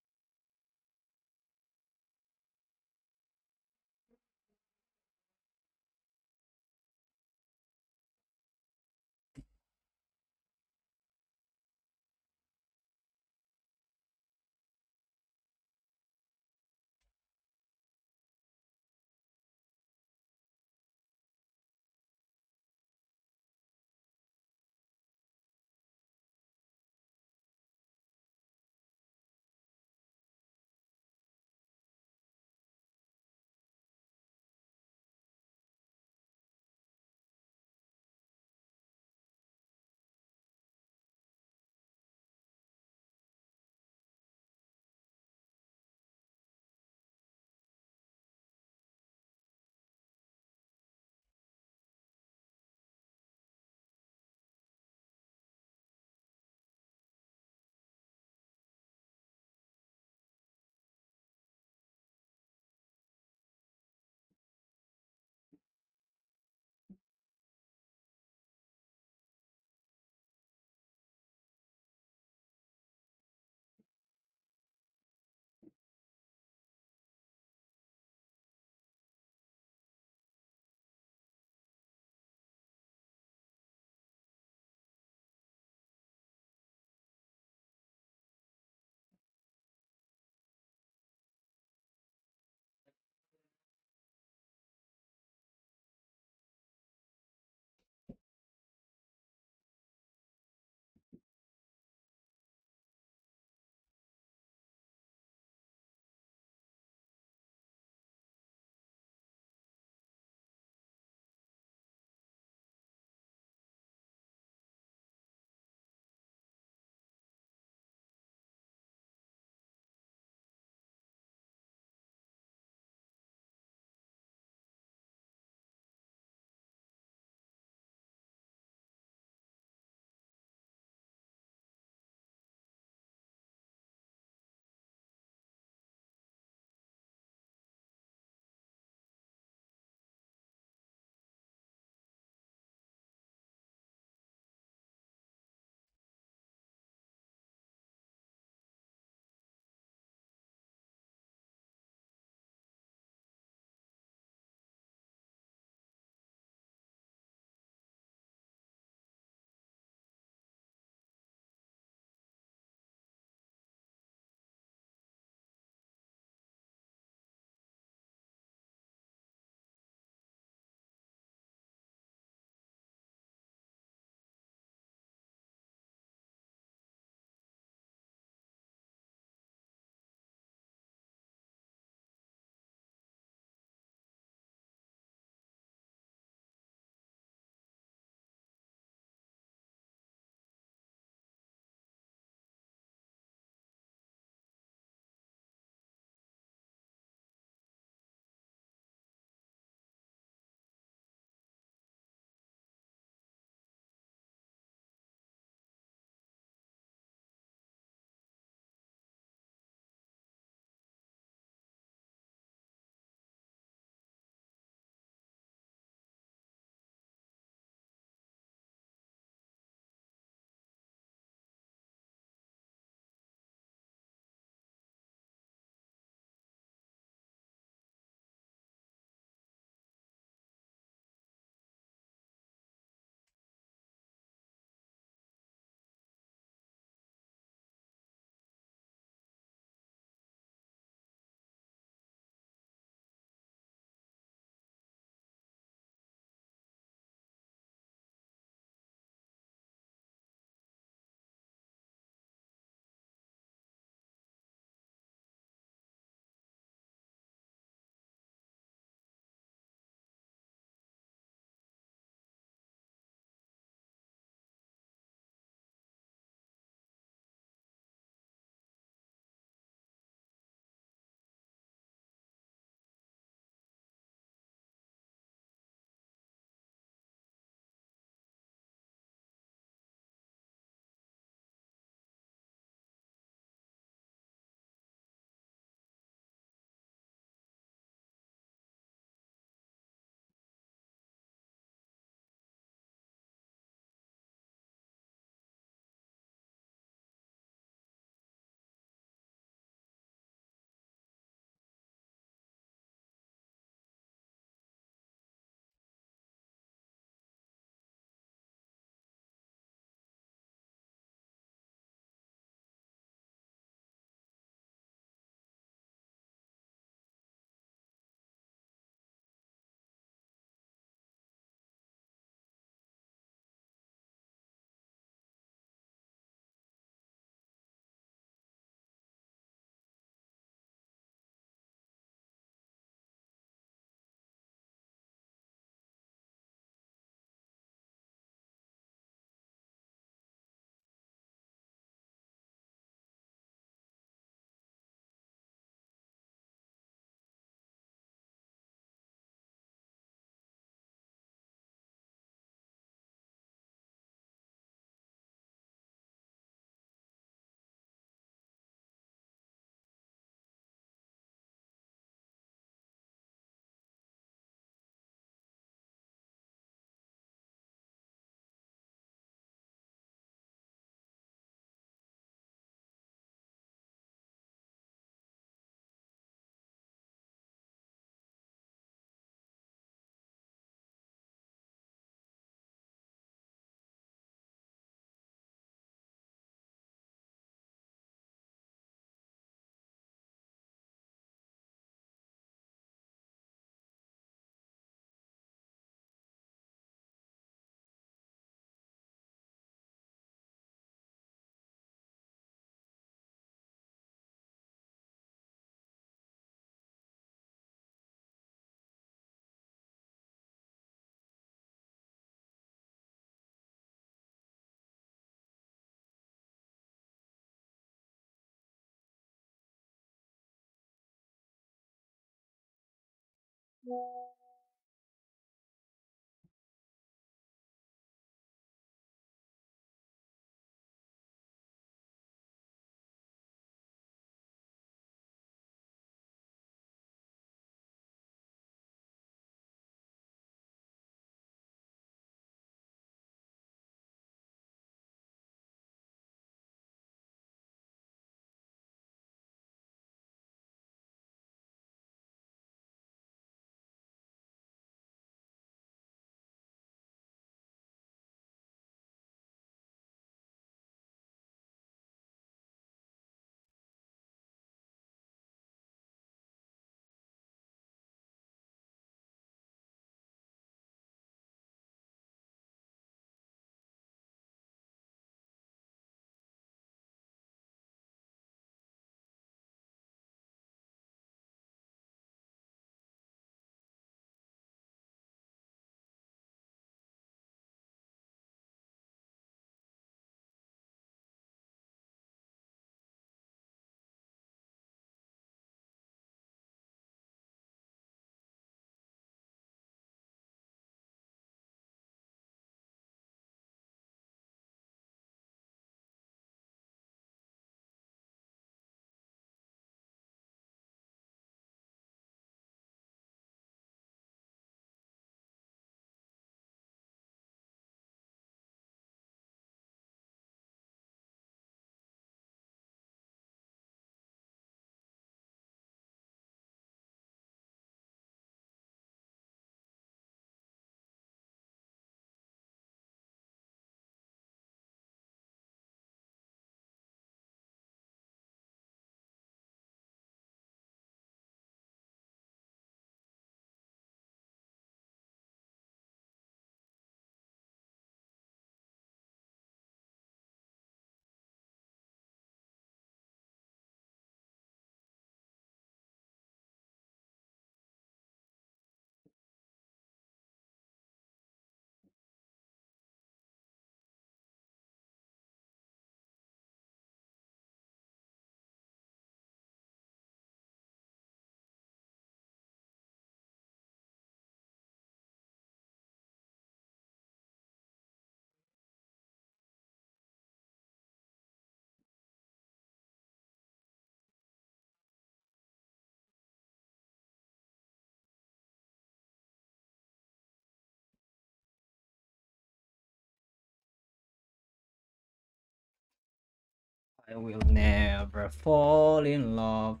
I will never fall in love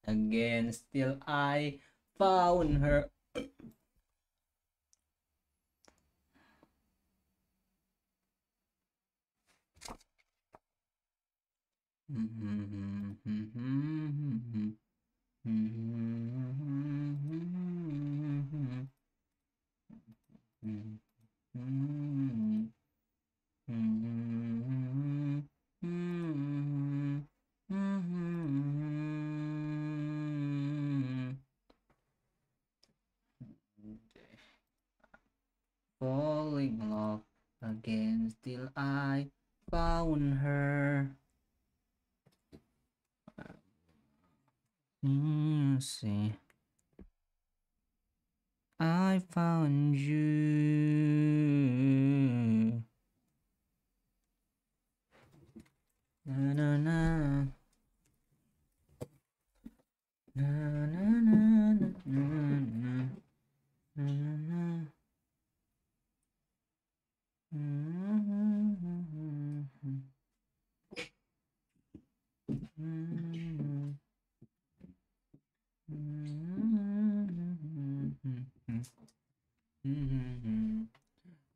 again. Still I found her. Falling in love again, still I found her. See, I found you. Na na na. Na na na na na na. Na na na.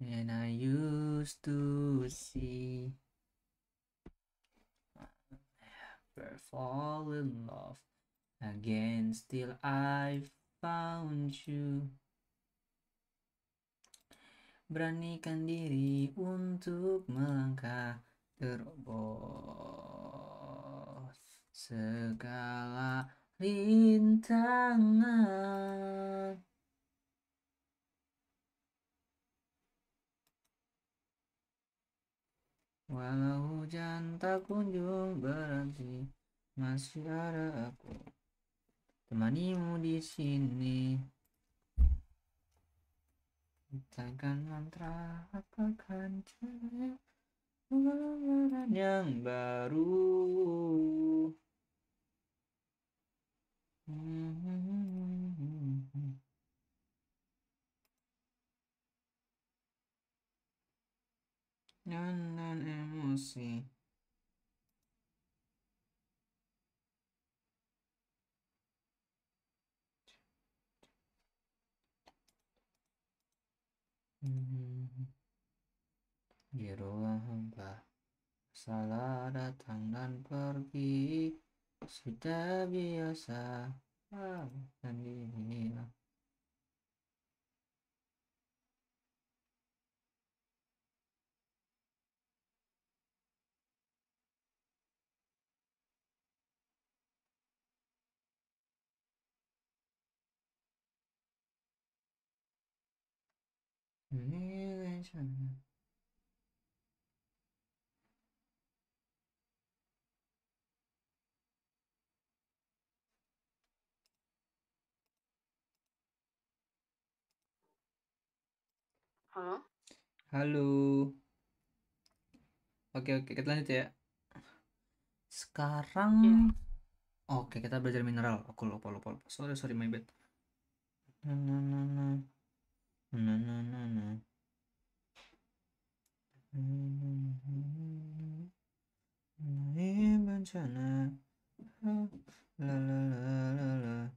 And I used to see never fall in love again, still I found you. Beranikan diri untuk melangkah terobos segala rintangan. Walau hujan tak kunjung berhenti, masih ada aku temanimu di sini. Takkan mantra apakan cara yang baru. Dan emosi. Di ruang hampa, salah datang dan pergi, sudah biasa, dan dihilang. Halo? Halo. Oke, kita lanjut ya. Sekarang oke, kita belajar mineral. Aku lupa. Sorry, my bad. Na na na na. Na na na na. Ini bencana. La la la la la.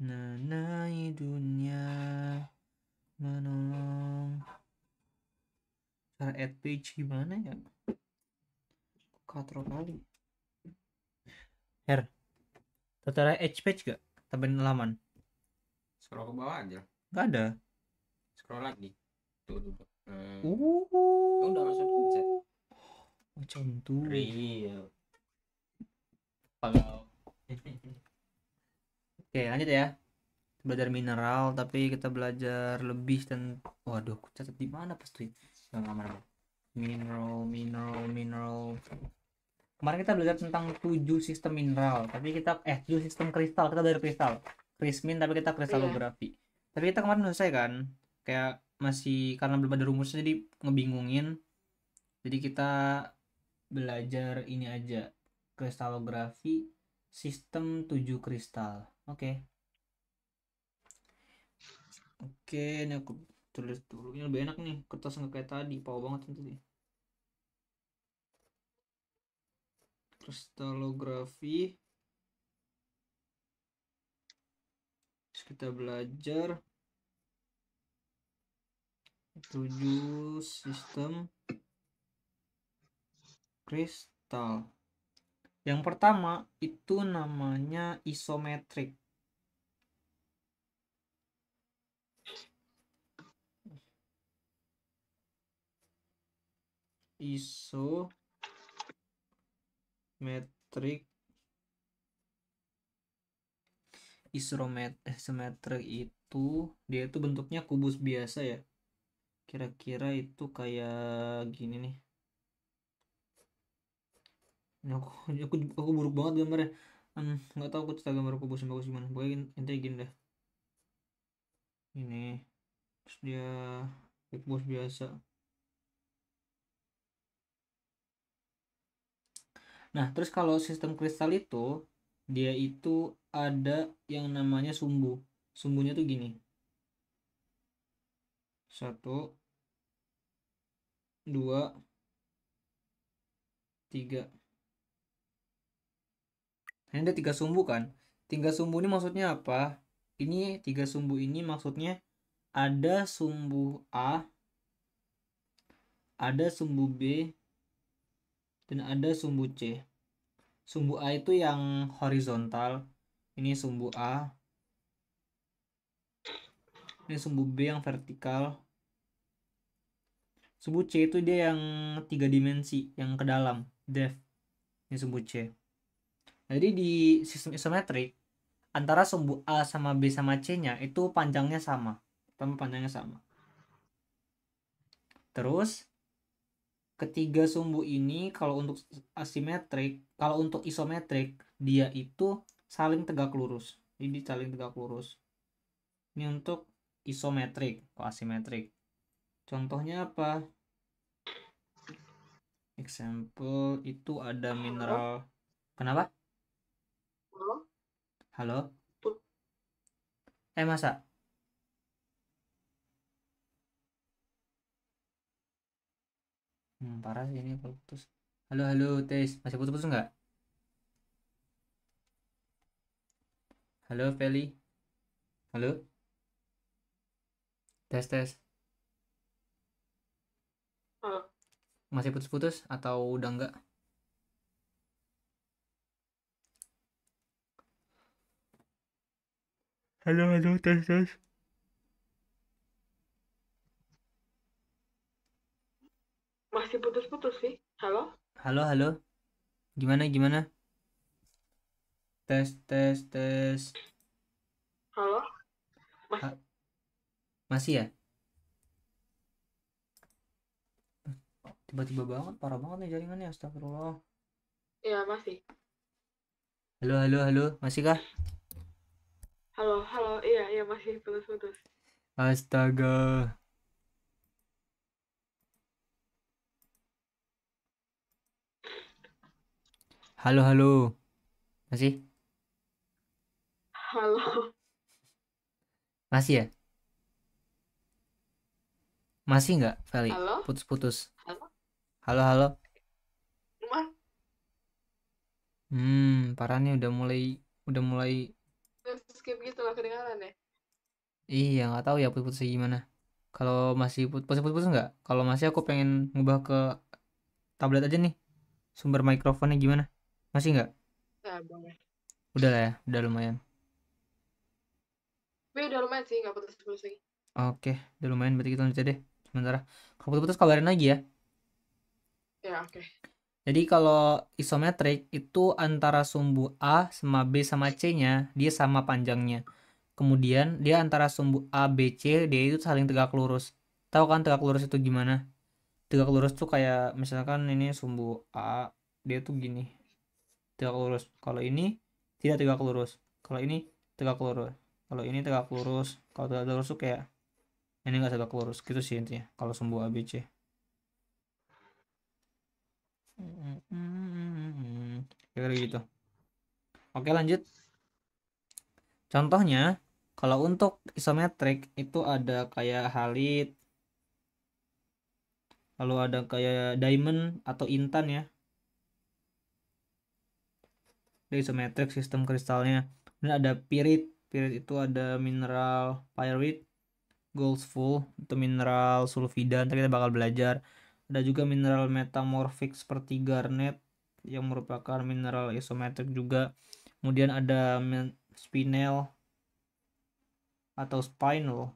Nanai dunia menolong. Cara add page gimana ya? Katro kali. Cara add page gak? Tambahin halaman. Scroll ke bawah aja. Gak ada. Scroll lagi. Tuh. Udah masuk pencet. Macam tuh. Real. Kalau. Oke, lanjut ya. Belajar mineral, tapi kita belajar lebih tentang. Waduh, aku catat di mana pas tuh? Lama-lama. Mineral. Kemarin kita belajar tentang 7 sistem mineral, tapi 7 sistem kristal. Kita belajar kristal. Krismin, tapi kita kristalografi. Tapi kita kemarin selesai kan? Kayak masih karena belum ada rumusnya jadi ngebingungin. Jadi kita belajar ini aja. Kristalografi sistem 7 kristal. Oke, ini aku tulis dulu. Ini lebih enak nih, kertas nggak kayak tadi, power banget nanti. Kristalografi. Terus kita belajar 7 sistem kristal. Yang pertama itu namanya isometrik. Isometrik itu dia itu bentuknya kubus biasa ya. Kira-kira itu kayak gini nih. Aku buruk banget gambarnya. Nggak tahu aku cerita gambar kubus yang bagus gimana. Pokoknya intinya gini deh. Ini terus dia kubus biasa. Nah, terus kalau sistem kristal itu dia itu ada yang namanya sumbu. Sumbunya tuh gini. 1 2 3. Ini ada 3 sumbu kan? 3 sumbu ini maksudnya apa? Ini 3 sumbu ini maksudnya ada sumbu A, ada sumbu B, dan ada sumbu C. Sumbu A itu yang horizontal. Ini sumbu A. Ini sumbu B yang vertikal. Sumbu C itu dia yang 3 dimensi, yang ke dalam, depth. Ini sumbu C. Jadi di sistem isometrik antara sumbu A sama B sama C-nya itu panjangnya sama. Panjangnya sama. Terus ketiga sumbu ini kalau untuk kalau untuk isometrik dia itu saling tegak lurus. Jadi saling tegak lurus. Ini untuk isometrik. Kalau asimetrik, contohnya apa? Example itu ada mineral. Kenapa? Halo? Masa? Parah sih ini kalau putus. Halo tes, masih putus nggak? Halo Feli. Halo? Tes. Halo. Masih putus atau udah enggak? Halo tes. Masih putus-putus sih. Halo? Halo. Gimana? Tes. Halo? Masih ya? Tiba-tiba banget, parah banget nih jaringannya, astagfirullah. Iya, masih. Halo, masih kah? Halo, iya, masih putus-putus. Astaga. Halo. Masih? Halo. Masih ya? Masih nggak, Feli? Halo? Putus. Halo? Halo. Mas, Parah nih udah mulai. skip gitu lah kedengaran ya. Iya, nggak tahu ya putusnya gimana. Kalau masih putus nggak? Kalau masih aku pengen ngubah ke tablet aja nih. Sumber mikrofonnya gimana? Masih nggak? Ya, boleh. Udah lah ya, udah lumayan. Tapi udah lumayan sih, nggak putus-putus lagi. Oke, udah lumayan berarti kita lanjut aja deh. Sementara. Kalau putus kabarin lagi ya. Ya, oke. Jadi kalau isometrik itu antara sumbu A sama B sama C-nya dia sama panjangnya. Kemudian dia antara sumbu A, B, C dia itu saling tegak lurus. Tahu kan tegak lurus itu gimana? Tegak lurus tuh kayak misalkan ini sumbu A, dia tuh gini. Tegak lurus. Kalau ini tidak tegak lurus. Kalau ini tegak lurus. Kalau ini tegak lurus. Kalau tegak lurus tuh kayak ini nggak tegak lurus. Gitu sih intinya. Kalau sumbu A, B, C. Kayak gitu. Oke, lanjut. Contohnya, kalau untuk isometrik itu ada kayak halid, lalu ada kayak diamond atau intan ya. Ada isometrik sistem kristalnya. Dan ada pyrit. Pyrit itu ada mineral pyrite, goldful itu mineral sulfida. Nanti kita bakal belajar. Ada juga mineral metamorfik seperti garnet yang merupakan mineral isometrik juga. Kemudian ada spinel atau spinel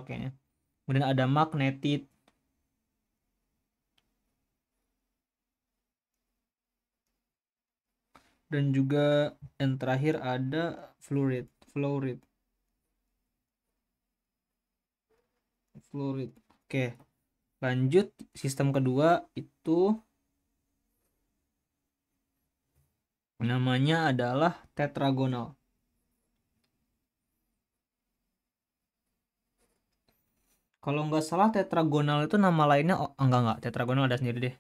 kayaknya. Kemudian ada magnetit. Dan juga yang terakhir ada fluoride. Oke, lanjut sistem kedua itu namanya adalah tetragonal. Kalau nggak salah tetragonal itu nama lainnya enggak tetragonal ada sendiri deh.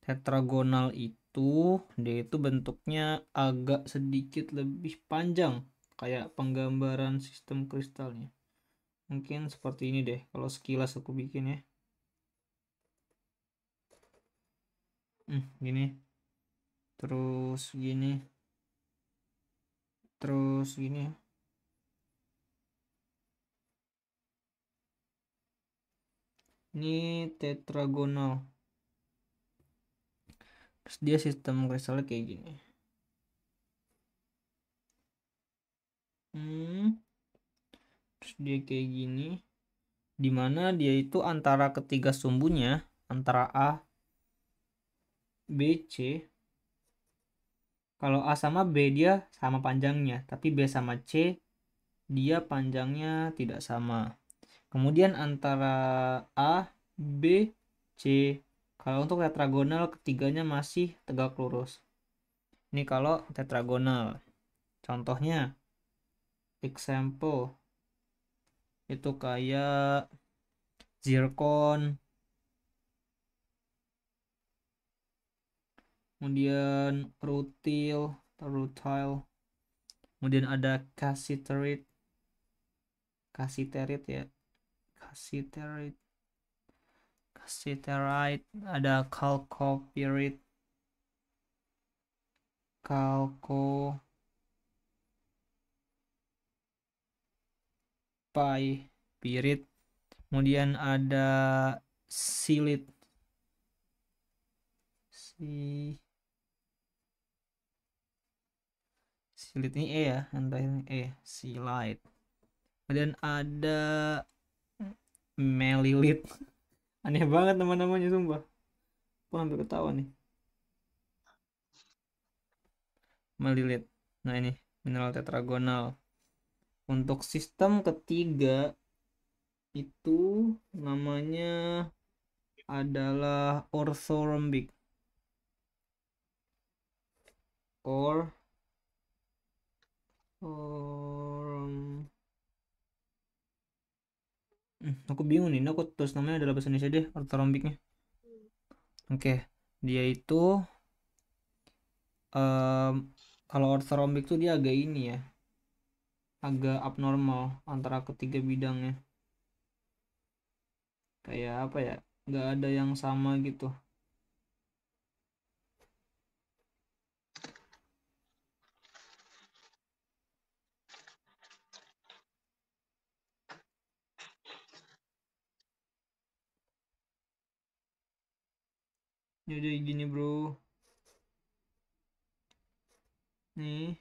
Tetragonal itu dia itu bentuknya agak sedikit lebih panjang kayak penggambaran sistem kristalnya. Mungkin seperti ini deh kalau sekilas aku bikin ya. Gini. Terus gini. Terus gini. Ini tetragonal. Terus dia sistem kristalnya kayak gini. Terus dia kayak gini. Dimana dia itu antara ketiga sumbunya, antara A, B, C. Kalau A sama B dia sama panjangnya, tapi B sama C dia panjangnya tidak sama. Kemudian antara A, B, C. Kalau untuk tetragonal ketiganya masih tegak lurus. Ini kalau tetragonal. Contohnya example itu kayak zircon, kemudian rutile, kemudian ada cassiterite ya, cassiterite, ada chalcopyrite, chalcopyrite, kemudian ada silit ini E ya, entah ini E, silite. Kemudian ada melilit. Aneh banget nama-namanya sumpah. Aku hampir ketawa nih. Melilit. Nah ini mineral tetragonal. Untuk sistem ketiga itu namanya adalah orthorhombic. Aku bingung nih, aku tulis namanya adalah bahasa Indonesia deh, orthorhombicnya. Oke, dia itu kalau orthorhombic tuh dia agak ini ya, agak abnormal antara ketiga bidangnya. Kayak apa ya, nggak ada yang sama gitu. Jadi gini bro, nih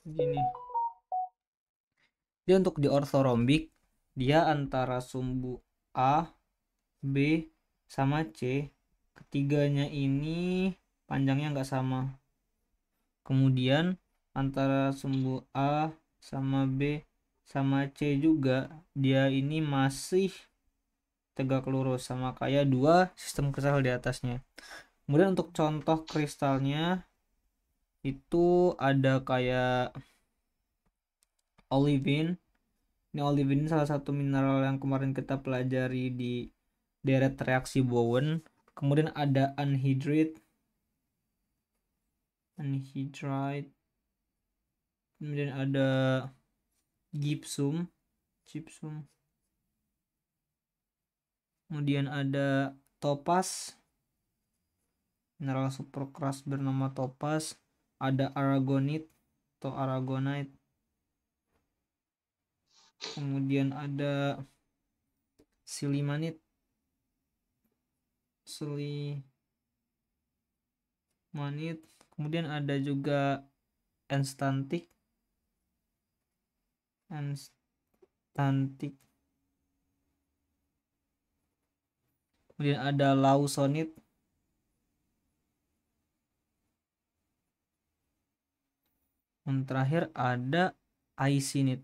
gini. Dia untuk di orthorhombic dia antara sumbu A, B sama C, ketiganya ini panjangnya nggak sama. Kemudian antara sumbu A sama B sama C juga dia ini masih tegak lurus sama kayak dua sistem kristal di atasnya. Kemudian untuk contoh kristalnya itu ada kayak olivine. Ini olivine salah satu mineral yang kemarin kita pelajari di deret reaksi Bowen. Kemudian ada anhydrite. Kemudian ada gypsum. Kemudian ada topaz, mineral super keras bernama topaz. ada aragonite atau aragonite, kemudian ada silimanit, kemudian ada juga enstantik, kemudian ada lausonit, yang terakhir ada aisinit.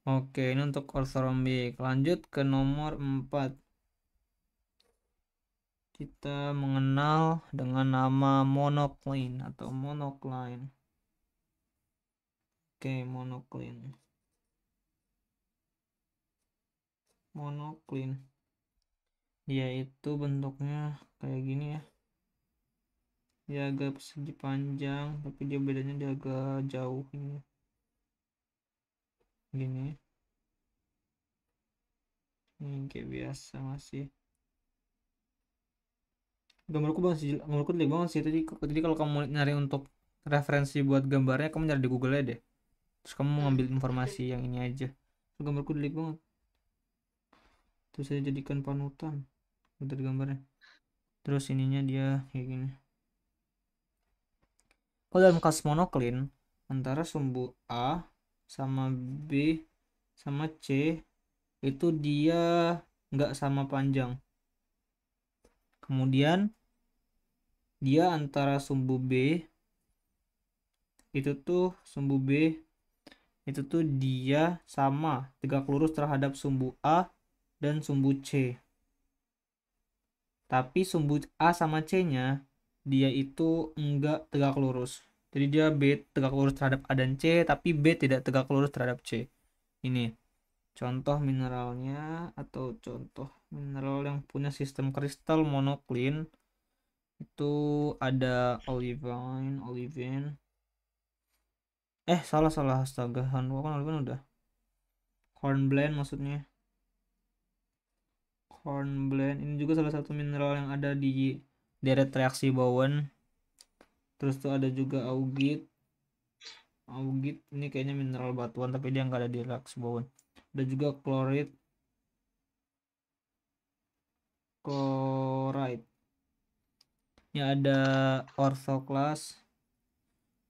Oke, ini untuk ortorombik. Lanjut ke nomor 4. Kita mengenal dengan nama monocline atau monocline. Oke, monocline. Dia itu bentuknya kayak gini ya. Dia agak persegi panjang, tapi dia bedanya dia agak jauh ini. Gini. Ini kayak biasa masih. Gambarku jelek banget sih. Jadi kalau kamu nyari untuk referensi buat gambarnya, kamu nyari di Google aja deh. Terus kamu ngambil informasi yang ini aja. Gambarku jelek banget. Terus saya jadikan panutan dari gambarnya. Terus ininya dia kayak gini. Kalau dalam kasus monocline, antara sumbu A sama B sama C itu dia nggak sama panjang. Kemudian dia antara sumbu B itu dia sama tegak lurus terhadap sumbu A dan sumbu C. Tapi sumbu A sama C nya dia itu enggak tegak lurus. Jadi dia B tegak lurus terhadap A dan C, tapi B tidak tegak lurus terhadap C. Ini contoh mineralnya atau contoh mineral yang punya sistem kristal monocline itu ada olivine. Salah astaga, olivine udah. Hornblende maksudnya. Hornblende ini juga salah satu mineral yang ada di deret reaksi Bowen. Terus tuh ada juga augite ini kayaknya mineral batuan tapi dia nggak ada di reaksi Bowen. Ada juga chloride. Ini ada orthoklas.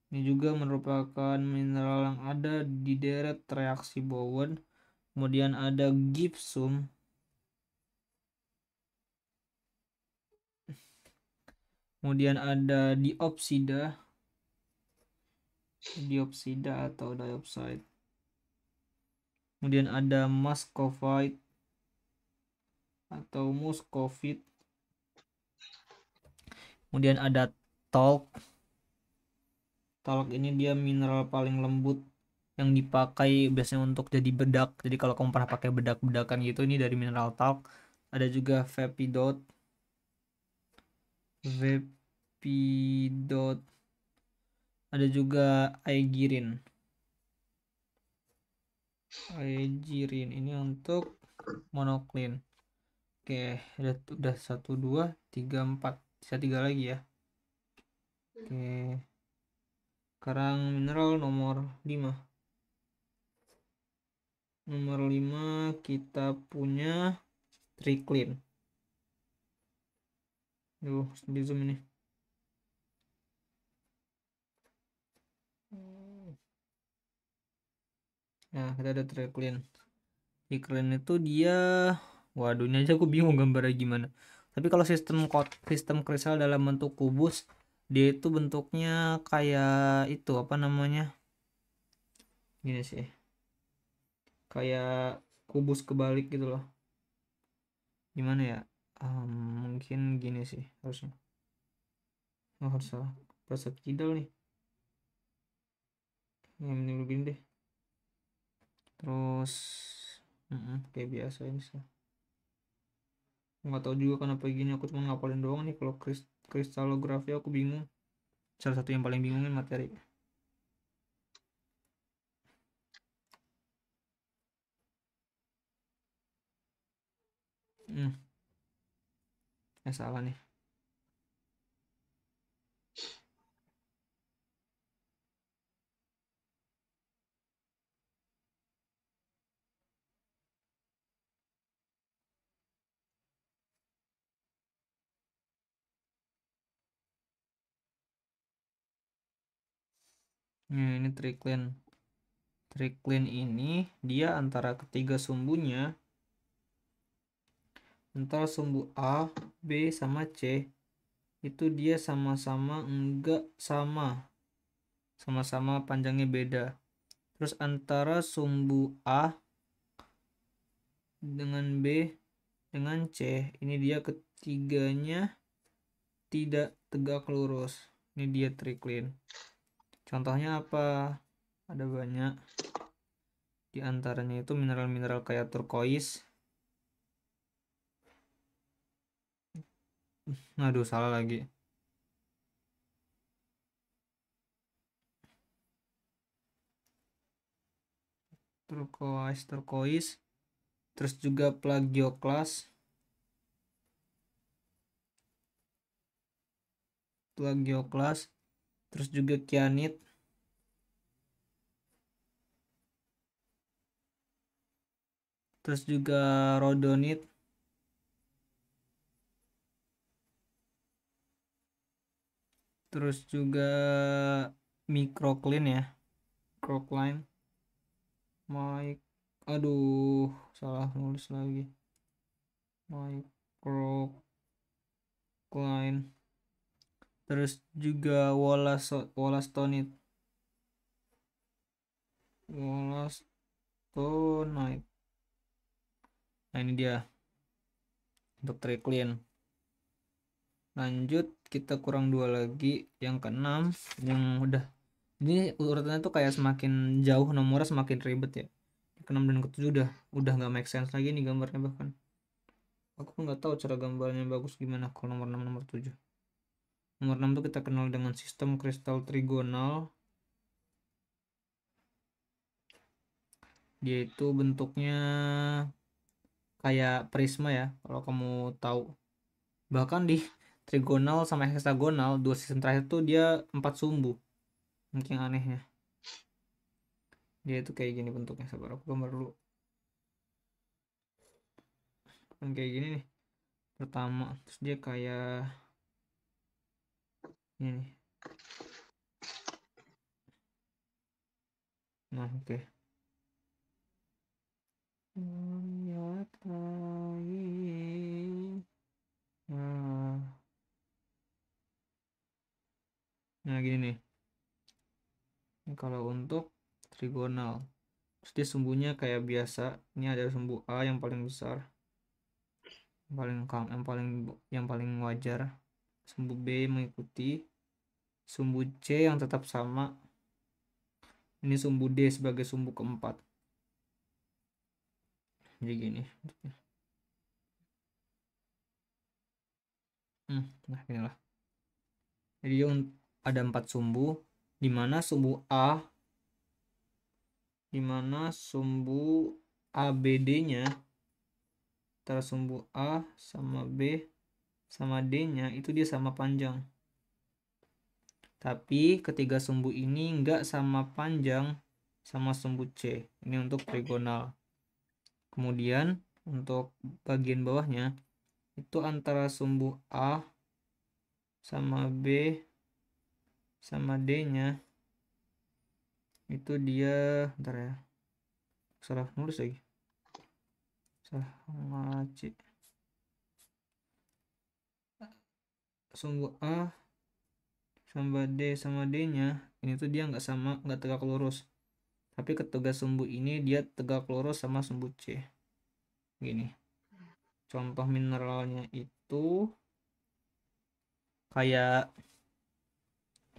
Ini juga merupakan mineral yang ada di deret reaksi Bowen. Kemudian ada gypsum. Kemudian ada diopsida atau diopside. Kemudian ada muscovite atau muscovite. Kemudian ada talc ini dia mineral paling lembut yang dipakai biasanya untuk jadi bedak. Jadi kalau kamu pernah pakai bedak-bedakan gitu, ini dari mineral talc. Ada juga vepidot. Ada juga aigirin ini untuk monocline. Oke, udah 1 2 3 4, sisa 3 lagi ya. Oke, sekarang mineral nomor 5 kita punya tricline. Di zoom ini. Nah, kita ada tricline itu dia, waduh, ini aja aku bingung gambarnya gimana. Tapi kalau sistem kristal dalam bentuk kubus, dia itu bentuknya kayak itu apa namanya, gini sih, kayak kubus kebalik gitu loh. Gimana ya, mungkin gini sih harusnya. Harus salah persepsi kidal nih. Yang ini begini deh. Terus kayak biasa ini sih. Nggak tahu juga kenapa gini, aku cuma ngapalin doang nih. Kalau kristalografi aku bingung. Salah satu yang paling bingungin materi. salah nih. Ini tricline. Tricline ini dia antara ketiga sumbunya, antara sumbu A, B, sama C, itu dia sama-sama enggak sama. Sama-sama panjangnya beda. Terus antara sumbu A dengan B dengan C, ini dia ketiganya tidak tegak lurus. Ini dia tricline. Contohnya apa? Ada banyak. Di antaranya itu mineral-mineral kayak turquoise. Aduh, salah lagi. Turquoise. Terus juga plagioclase. Terus juga kyanit. Terus juga rhodonit. Terus juga microcline ya. Microcline. Aduh, salah nulis lagi. Microcline. Terus juga wollastonite. Nah, ini dia untuk tricline. Lanjut, kita kurang 2 lagi, yang keenam, yang udah ini urutannya tuh kayak semakin jauh nomornya semakin ribet ya. Ke-6 dan ke-7 udah nggak make sense lagi nih gambarnya, bahkan aku nggak tahu cara gambarnya bagus gimana kalau nomor 6 nomor 7. Nomor 6 tuh kita kenal dengan sistem kristal trigonal. Dia itu bentuknya kayak prisma ya, kalau kamu tahu. Bahkan di trigonal sama heksagonal, dua sistem terakhir tuh dia 4 sumbu. Mungkin anehnya. Dia itu kayak gini bentuknya, sabar aku gambar dulu. Kan kayak gini nih. Pertama, terus dia kayak ini nih. Nah, oke. Nah, gini nih. Ini kalau untuk trigonal, terus dia sumbunya kayak biasa. Ini ada sumbu A yang paling besar, yang paling wajar. Sumbu B mengikuti, sumbu C yang tetap sama. Ini sumbu D sebagai sumbu keempat. Jadi gini. Nah, inilah. Jadi ada 4 sumbu, dimana sumbu ABD-nya, antara sumbu A sama B sama D-nya itu dia sama panjang. Tapi ketiga sumbu ini enggak sama panjang sama sumbu C. Ini untuk trigonal. Kemudian untuk bagian bawahnya itu antara sumbu A sama B sama D-nya itu dia, bentar ya, salah nulis lagi, salah ngaci. Sumbu A sama D sama D-nya ini tuh dia nggak tegak lurus, tapi ketiga sumbu ini dia tegak lurus sama sumbu C. Gini, contoh mineralnya itu kayak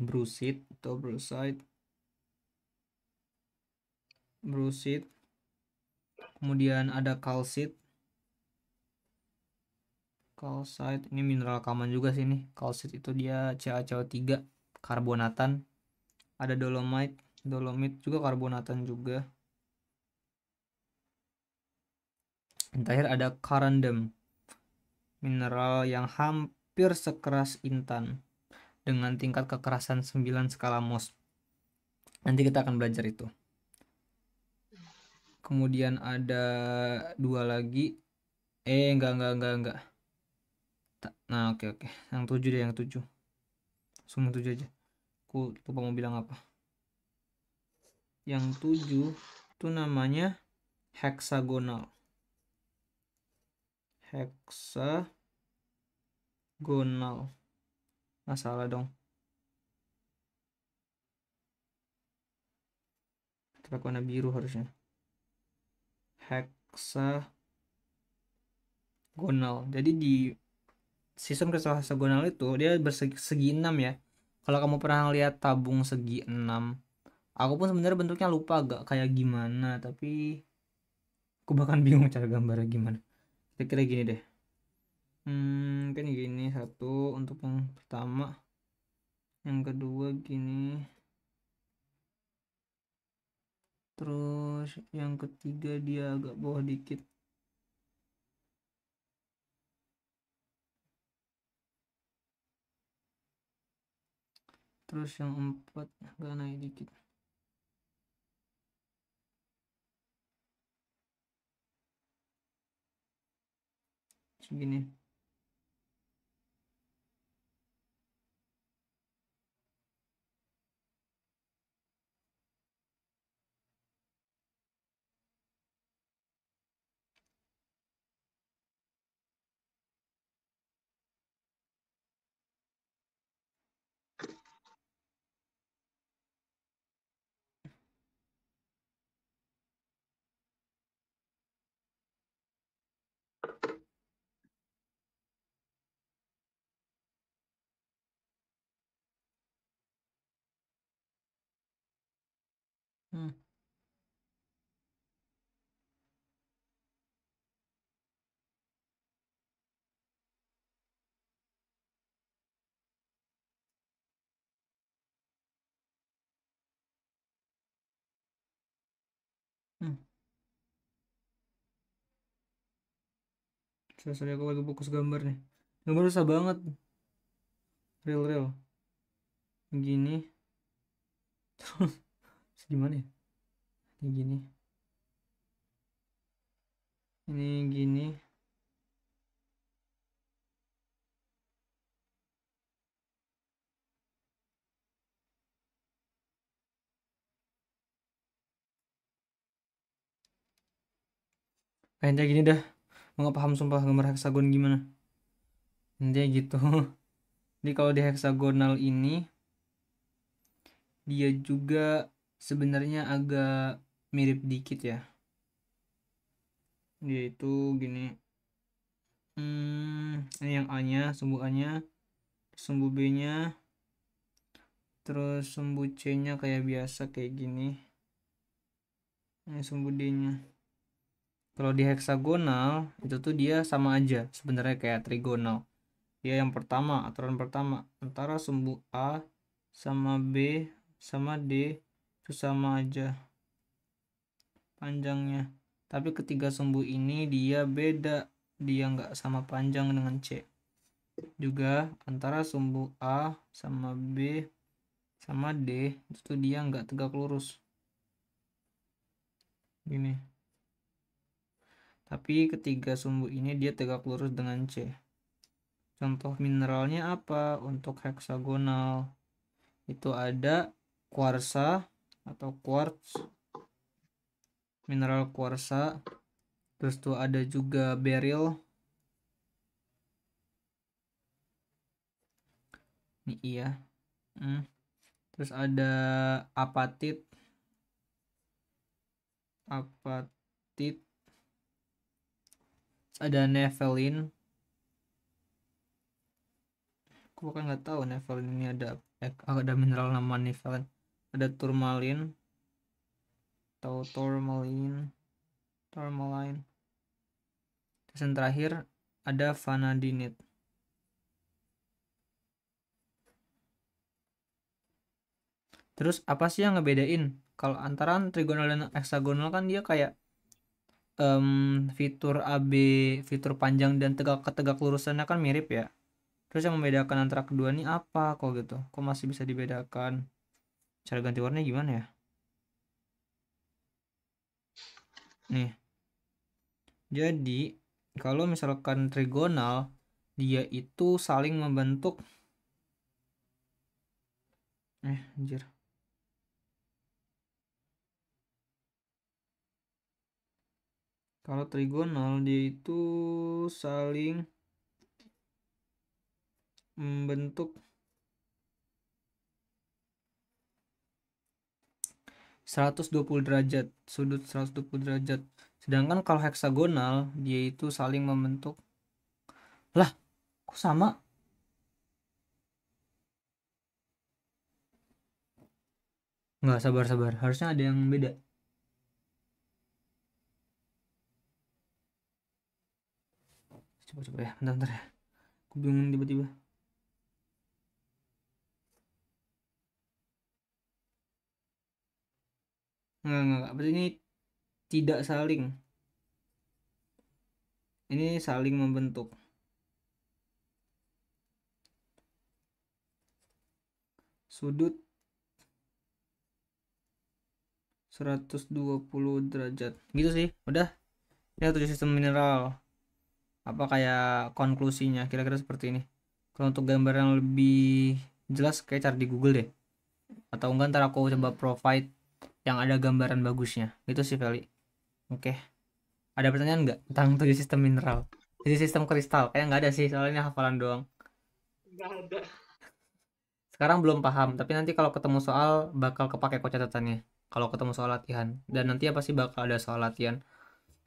brucite atau brucite, kemudian ada calcite. Ini mineral common juga sih nih. Calcite itu dia CaCO3 karbonatan. Ada dolomite juga karbonatan juga. Yang terakhir ada corundum. mineral yang hampir sekeras intan dengan tingkat kekerasan 9 skala Mohs. Nanti kita akan belajar itu. Kemudian ada 2 lagi. Enggak. Nah, oke. Yang 7 deh, yang 7. Langsung 7 aja. Aku lupa mau bilang apa. Yang 7 itu namanya heksagonal. Salah dong. Tapi warna biru harusnya. Heksagonal. Jadi di sistem kristal heksagonal itu dia bersegi 6 ya. Kalau kamu pernah lihat tabung segi 6, aku pun sebenarnya bentuknya lupa agak kayak gimana, tapi aku bahkan bingung cara gambarnya gimana. Kira-kira gini deh. Kan gini, satu untuk yang pertama, yang kedua gini, terus yang ketiga dia agak bawah dikit, terus yang 4 agak naik dikit. Segini. Hmm. Sorry, aku lagi fokus gambar nih. Gambar susah banget. Real. Gini. Terus gimana ya? Ini gini. Ini gini. Intinya gini dah. Mau nggak paham sumpah gambar heksagon gimana. Intinya gitu. Jadi kalau di heksagonal ini dia juga sebenarnya agak mirip dikit ya. Dia itu gini. Ini yang A-nya, sumbu A-nya, sumbu B-nya, terus sumbu C-nya kayak biasa kayak gini. Ini sumbu D-nya. Kalau di heksagonal itu tuh dia sama aja sebenarnya kayak trigonal. Dia yang pertama, aturan pertama antara sumbu A sama B sama D itu sama aja panjangnya. Tapi ketiga sumbu ini dia beda, dia nggak sama panjang dengan C. Juga antara sumbu A sama B sama D itu dia nggak tegak lurus. Gini. Tapi ketiga sumbu ini dia tegak lurus dengan C. Contoh mineralnya apa untuk heksagonal? Itu ada kuarsa atau quartz, mineral kuarsa. Terus tuh ada juga beryl. Ini iya. Terus ada apatit. Ada nephelin. Aku bahkan nggak tahu nephelin ini ada mineral nama nephelin. Ada turmalin atau tourmaline. Terus yang terakhir ada vanadinite. Terus apa sih yang ngebedain kalau antara trigonal dan heksagonal? Kan dia kayak fitur AB, fitur panjang dan tegak lurusannya kan mirip ya. Terus yang membedakan antara kedua nih apa kok gitu? Kok masih bisa dibedakan? Cara ganti warnanya gimana ya? Nih. Jadi, kalau misalkan trigonal, dia itu saling membentuk anjir. Kalau trigonal dia itu saling membentuk 120 derajat, sudut 120 derajat. Sedangkan kalau heksagonal dia itu saling membentuk, lah kok sama? Nggak, sabar, harusnya ada yang beda. Coba ya, bentar ya, aku bingung tiba-tiba. Nggak, berarti ini tidak saling, ini saling membentuk. Sudut 120 derajat gitu sih. Udah, ini 7 sistem mineral. Apa kayak konklusinya kira-kira seperti ini. Kalau untuk gambar yang lebih jelas kayak cari di Google deh, atau enggak ntar aku coba provide yang ada gambaran bagusnya gitu sih Feli. Oke, ada pertanyaan nggak tentang 7 sistem mineral, 7 sistem kristal? Kayak nggak ada sih, soalnya ini hafalan doang. Nggak ada. Sekarang belum paham, tapi nanti kalau ketemu soal bakal kepake kok catatannya. Kalau ketemu soal latihan, dan nanti apa sih bakal ada soal latihan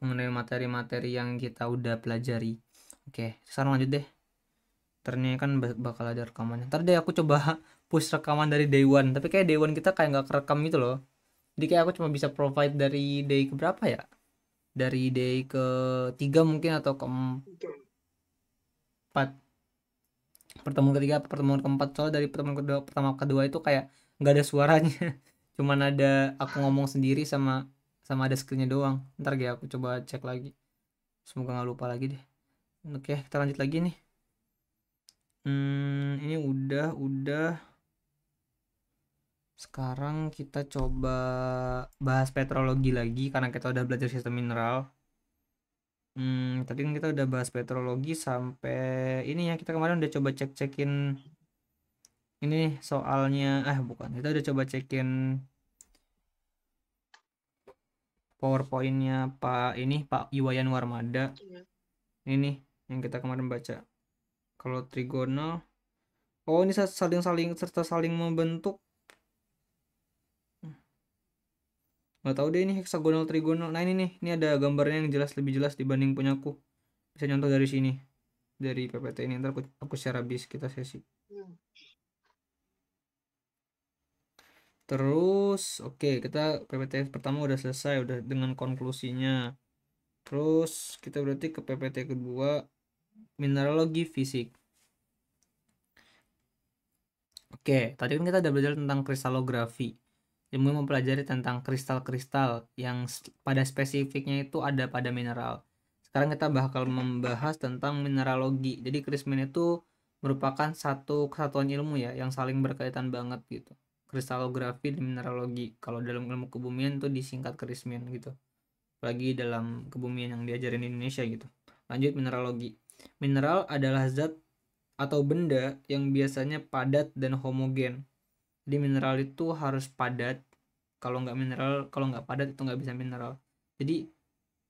mengenai materi-materi yang kita udah pelajari. Oke, sekarang lanjut deh. Ternyata kan bakal ada rekamannya. Ntar deh aku coba push rekaman dari day one, tapi kayak day one kita kayak nggak kerekam gitu loh. Jadi kayak aku cuma bisa provide dari day ke berapa ya, dari day ke 3 mungkin atau ke Betul. 4, pertemuan ketiga pertemuan keempat. Soalnya dari pertemuan pertama kedua itu kayak nggak ada suaranya. Cuman ada aku ngomong sendiri sama ada screennya doang. Ntar ya aku coba cek lagi, semoga nggak lupa lagi deh. Oke, kita lanjut lagi nih. Ini udah. Sekarang kita coba bahas petrologi lagi karena kita udah belajar sistem mineral. Tadi kan kita udah bahas petrologi sampai ini ya, kita kemarin udah coba cek-cekin ini nih soalnya, bukan, kita udah coba cekin PowerPoint-nya Pak Iwayan Warmada. Iya. Ini yang kita kemarin baca. Kalau trigonal, oh ini saling membentuk. Nggak tahu deh ini heksagonal trigonal. Nah ini nih, ini ada gambarnya yang lebih jelas dibanding punyaku. Bisa contoh dari sini, dari PPT ini. Ntar aku share habis kita sesi. Terus oke, kita PPT pertama udah selesai, udah dengan konklusinya. Terus kita berarti ke PPT kedua, mineralogi fisik. Oke, tadi kan kita udah belajar tentang kristalografi. Ilmu mempelajari tentang kristal-kristal yang pada spesifiknya itu ada pada mineral. Sekarang kita bakal membahas tentang mineralogi. Jadi krismin itu merupakan satu kesatuan ilmu ya yang saling berkaitan banget gitu. Kristalografi dan mineralogi. Kalau dalam ilmu kebumian itu disingkat krismin gitu. Apalagi dalam kebumian yang diajarin di Indonesia gitu. Lanjut, mineralogi. Mineral adalah zat atau benda yang biasanya padat dan homogen. Jadi mineral itu harus padat. Kalau nggak padat itu nggak bisa mineral. Jadi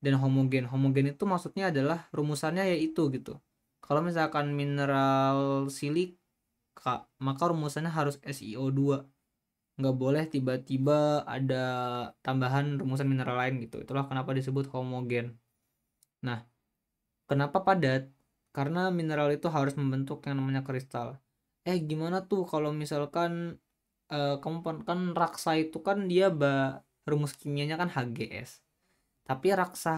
dan homogen itu maksudnya adalah rumusannya yaitu gitu. Kalau misalkan mineral silika, maka rumusannya harus SiO2. Nggak boleh tiba-tiba ada tambahan rumusan mineral lain gitu. Itulah kenapa disebut homogen. Nah, kenapa padat? Karena mineral itu harus membentuk yang namanya kristal. Gimana tuh kalau misalkan kamu kan raksa itu kan dia rumus kimianya kan HGS. Tapi raksa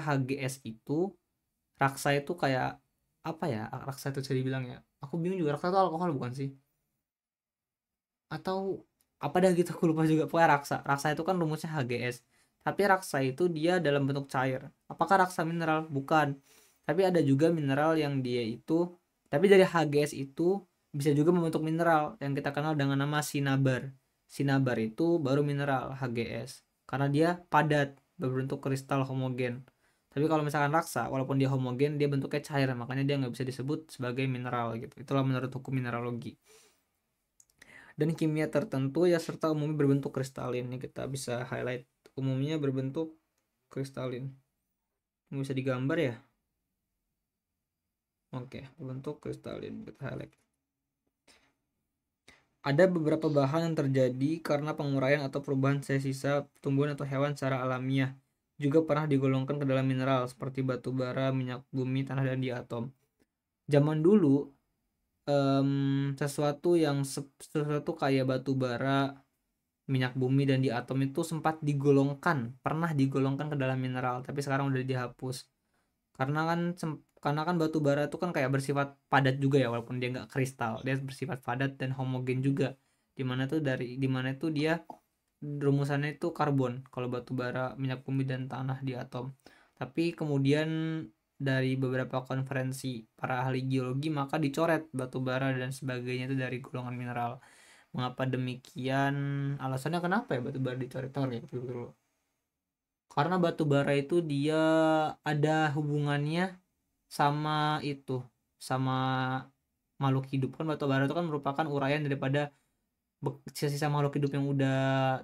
itu kayak apa ya? Raksa itu bisa dibilang ya. Aku bingung juga, raksa itu alkohol bukan sih? Atau apa dah gitu, aku lupa juga. Pokoknya raksa itu kan rumusnya HGS. Tapi raksa itu dia dalam bentuk cair. Apakah raksa mineral? Bukan. Tapi ada juga mineral yang dia itu, tapi dari HGS itu bisa juga membentuk mineral yang kita kenal dengan nama sinabar. Sinabar itu baru mineral HGS karena dia padat, berbentuk kristal homogen. Tapi kalau misalkan raksa, walaupun dia homogen, dia bentuknya cair, makanya dia nggak bisa disebut sebagai mineral gitu. Itulah menurut hukum mineralogi. Dan kimia tertentu ya serta umumnya berbentuk kristalin. Ini kita bisa highlight, umumnya berbentuk kristalin. Ini bisa digambar ya. Oke, berbentuk kristalin, kita highlight. Ada beberapa bahan yang terjadi karena penguraian atau perubahan sisa tumbuhan atau hewan secara alamiah. Juga pernah digolongkan ke dalam mineral seperti batu bara, minyak bumi, tanah, dan diatom. Zaman dulu sesuatu kayak batu bara, minyak bumi, dan diatom itu sempat pernah digolongkan ke dalam mineral, tapi sekarang udah dihapus. Karena kan batu bara itu kan kayak bersifat padat juga ya, walaupun dia nggak kristal, dia bersifat padat dan homogen juga. Dimana itu dia rumusannya itu karbon kalau batu bara, minyak bumi, dan tanah di atom. Tapi kemudian dari beberapa konferensi para ahli geologi maka dicoret batu bara dan sebagainya itu dari golongan mineral. Mengapa demikian? Alasannya kenapa ya batu bara dicoret? Dulu. Karena batu bara itu dia ada hubungannya sama makhluk hidup. Kan batu bara itu kan merupakan uraian daripada sisa-sisa makhluk hidup yang udah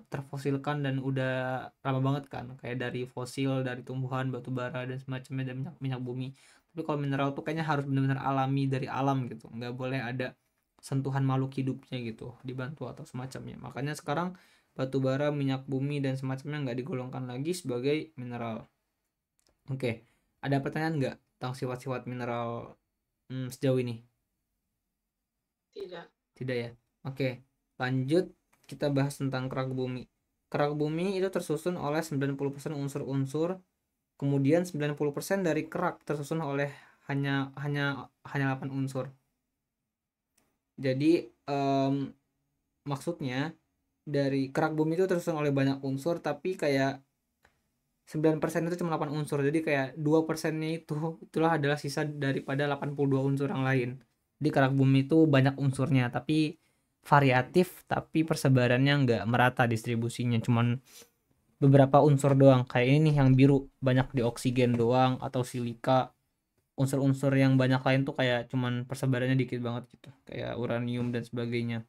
terfosilkan dan udah lama banget kan, kayak dari fosil, dari tumbuhan, batu bara, dan semacamnya, dan minyak bumi. Tapi kalau mineral tuh kayaknya harus benar-benar alami dari alam gitu, nggak boleh ada sentuhan makhluk hidupnya gitu, dibantu atau semacamnya. Makanya sekarang batu bara, minyak bumi, dan semacamnya nggak digolongkan lagi sebagai mineral. Oke, ada pertanyaan nggak tentang sifat-sifat mineral sejauh ini? Tidak ya? Oke, lanjut kita bahas tentang kerak bumi. Kerak bumi itu tersusun oleh 90% unsur-unsur, kemudian 90% dari kerak tersusun oleh hanya 8 unsur. Jadi maksudnya dari kerak bumi itu tersusun oleh banyak unsur, tapi kayak 9% itu cuma 8 unsur. Jadi kayak 2%-nya itulah adalah sisa daripada 82 unsur yang lain. Jadi kerak bumi itu banyak unsurnya, tapi variatif, tapi persebarannya nggak merata distribusinya, cuman beberapa unsur doang. Kayak ini nih yang biru banyak di oksigen doang atau silika. Unsur-unsur yang banyak lain tuh kayak cuman persebarannya dikit banget gitu, kayak uranium dan sebagainya.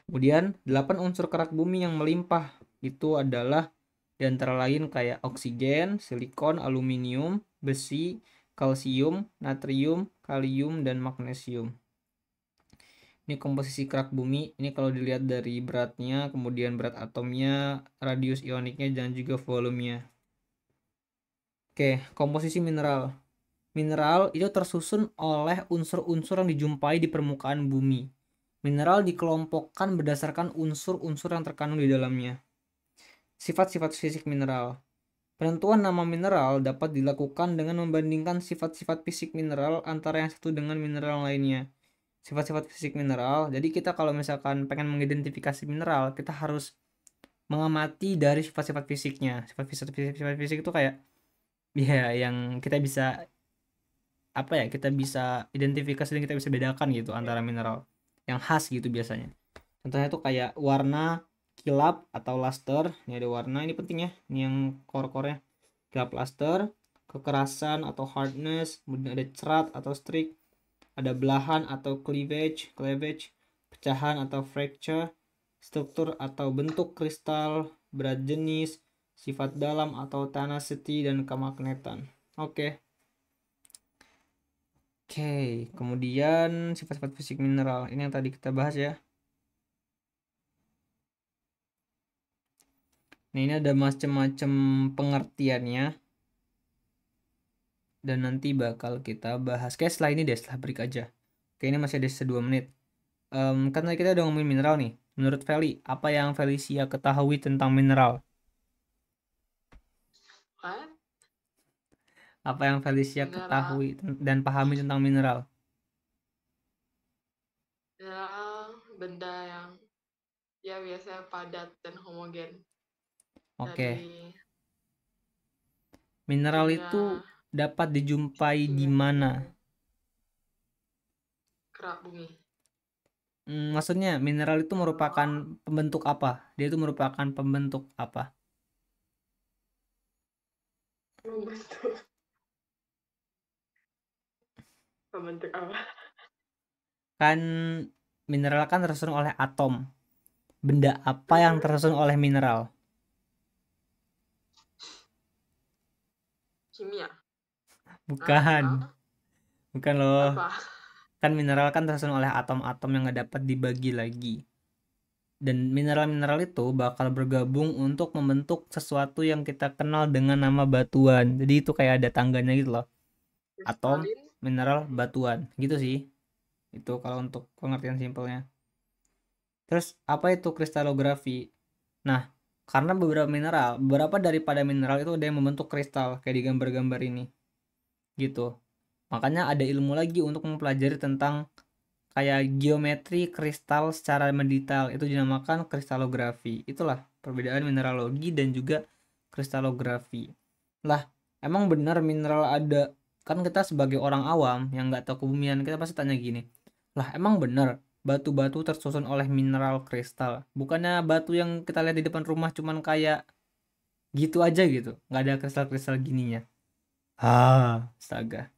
Kemudian 8 unsur kerak bumi yang melimpah itu adalah di antara lain kayak oksigen, silikon, aluminium, besi, kalsium, natrium, kalium, dan magnesium. Ini komposisi kerak bumi. Ini kalau dilihat dari beratnya, kemudian berat atomnya, radius ioniknya, dan juga volumenya. Oke, komposisi mineral. Mineral itu tersusun oleh unsur-unsur yang dijumpai di permukaan bumi. Mineral dikelompokkan berdasarkan unsur-unsur yang terkandung di dalamnya. Sifat-sifat fisik mineral. Penentuan nama mineral dapat dilakukan dengan membandingkan sifat-sifat fisik mineral antara yang satu dengan mineral lainnya. Sifat-sifat fisik mineral, jadi kita kalau misalkan pengen mengidentifikasi mineral, kita harus mengamati dari sifat-sifat fisiknya. Sifat fisik itu kayak ya yang kita bisa kita bisa identifikasi dan kita bisa bedakan gitu antara mineral yang khas gitu biasanya. Contohnya tuh kayak warna, kilap atau luster. Ini ada warna, ini penting ya, ini yang core-core-nya. Kilap, luster, kekerasan atau hardness, kemudian ada cerat atau streak, ada belahan atau cleavage, pecahan atau fracture, struktur atau bentuk kristal, berat jenis, sifat dalam atau tenacity, dan kemagnetan. Oke, kemudian sifat-sifat fisik mineral. Ini yang tadi kita bahas ya. Nah, ini ada macam-macam pengertiannya. Dan nanti bakal kita bahas. Kayak setelah ini deh, setelah break aja. Oke, ini masih ada 2 menit. Kan tadi kita udah ngomongin mineral nih. Menurut Feli, apa yang Felicia ketahui tentang mineral? What? Apa yang Felicia Mineral. ketahui dan pahami tentang mineral? Mineral benda yang ya biasanya padat dan homogen. Oke. Dari Mineral Iya. itu dapat dijumpai di mana? Kerak bumi. Maksudnya mineral itu merupakan pembentuk apa? Dia itu merupakan pembentuk apa? Membentuk. Membentuk apa? Kan mineral kan tersusun oleh atom. Benda apa yang tersusun oleh mineral? Kimia. Bukan. Hah? Bukan loh. Apa? Kan mineral kan tersusun oleh atom-atom yang nggak dapat dibagi lagi. Dan mineral-mineral itu bakal bergabung untuk membentuk sesuatu yang kita kenal dengan nama batuan. Jadi itu kayak ada tangganya gitu loh. Atom, Kristalin. mineral, batuan. Gitu sih. Itu kalau untuk pengertian simpelnya. Terus apa itu kristalografi? Nah, karena beberapa daripada mineral itu ada yang membentuk kristal kayak di gambar-gambar ini. Gitu. Makanya ada ilmu lagi untuk mempelajari tentang kayak geometri kristal secara mendetail, itu dinamakan kristalografi. Itulah perbedaan mineralogi dan juga kristalografi. Lah, emang benar mineral ada? Kan kita sebagai orang awam yang nggak tahu kebumian, kita pasti tanya gini, lah emang benar batu-batu tersusun oleh mineral kristal? Bukannya batu yang kita lihat di depan rumah cuman kayak gitu aja gitu, nggak ada kristal-kristal gininya? Astaga.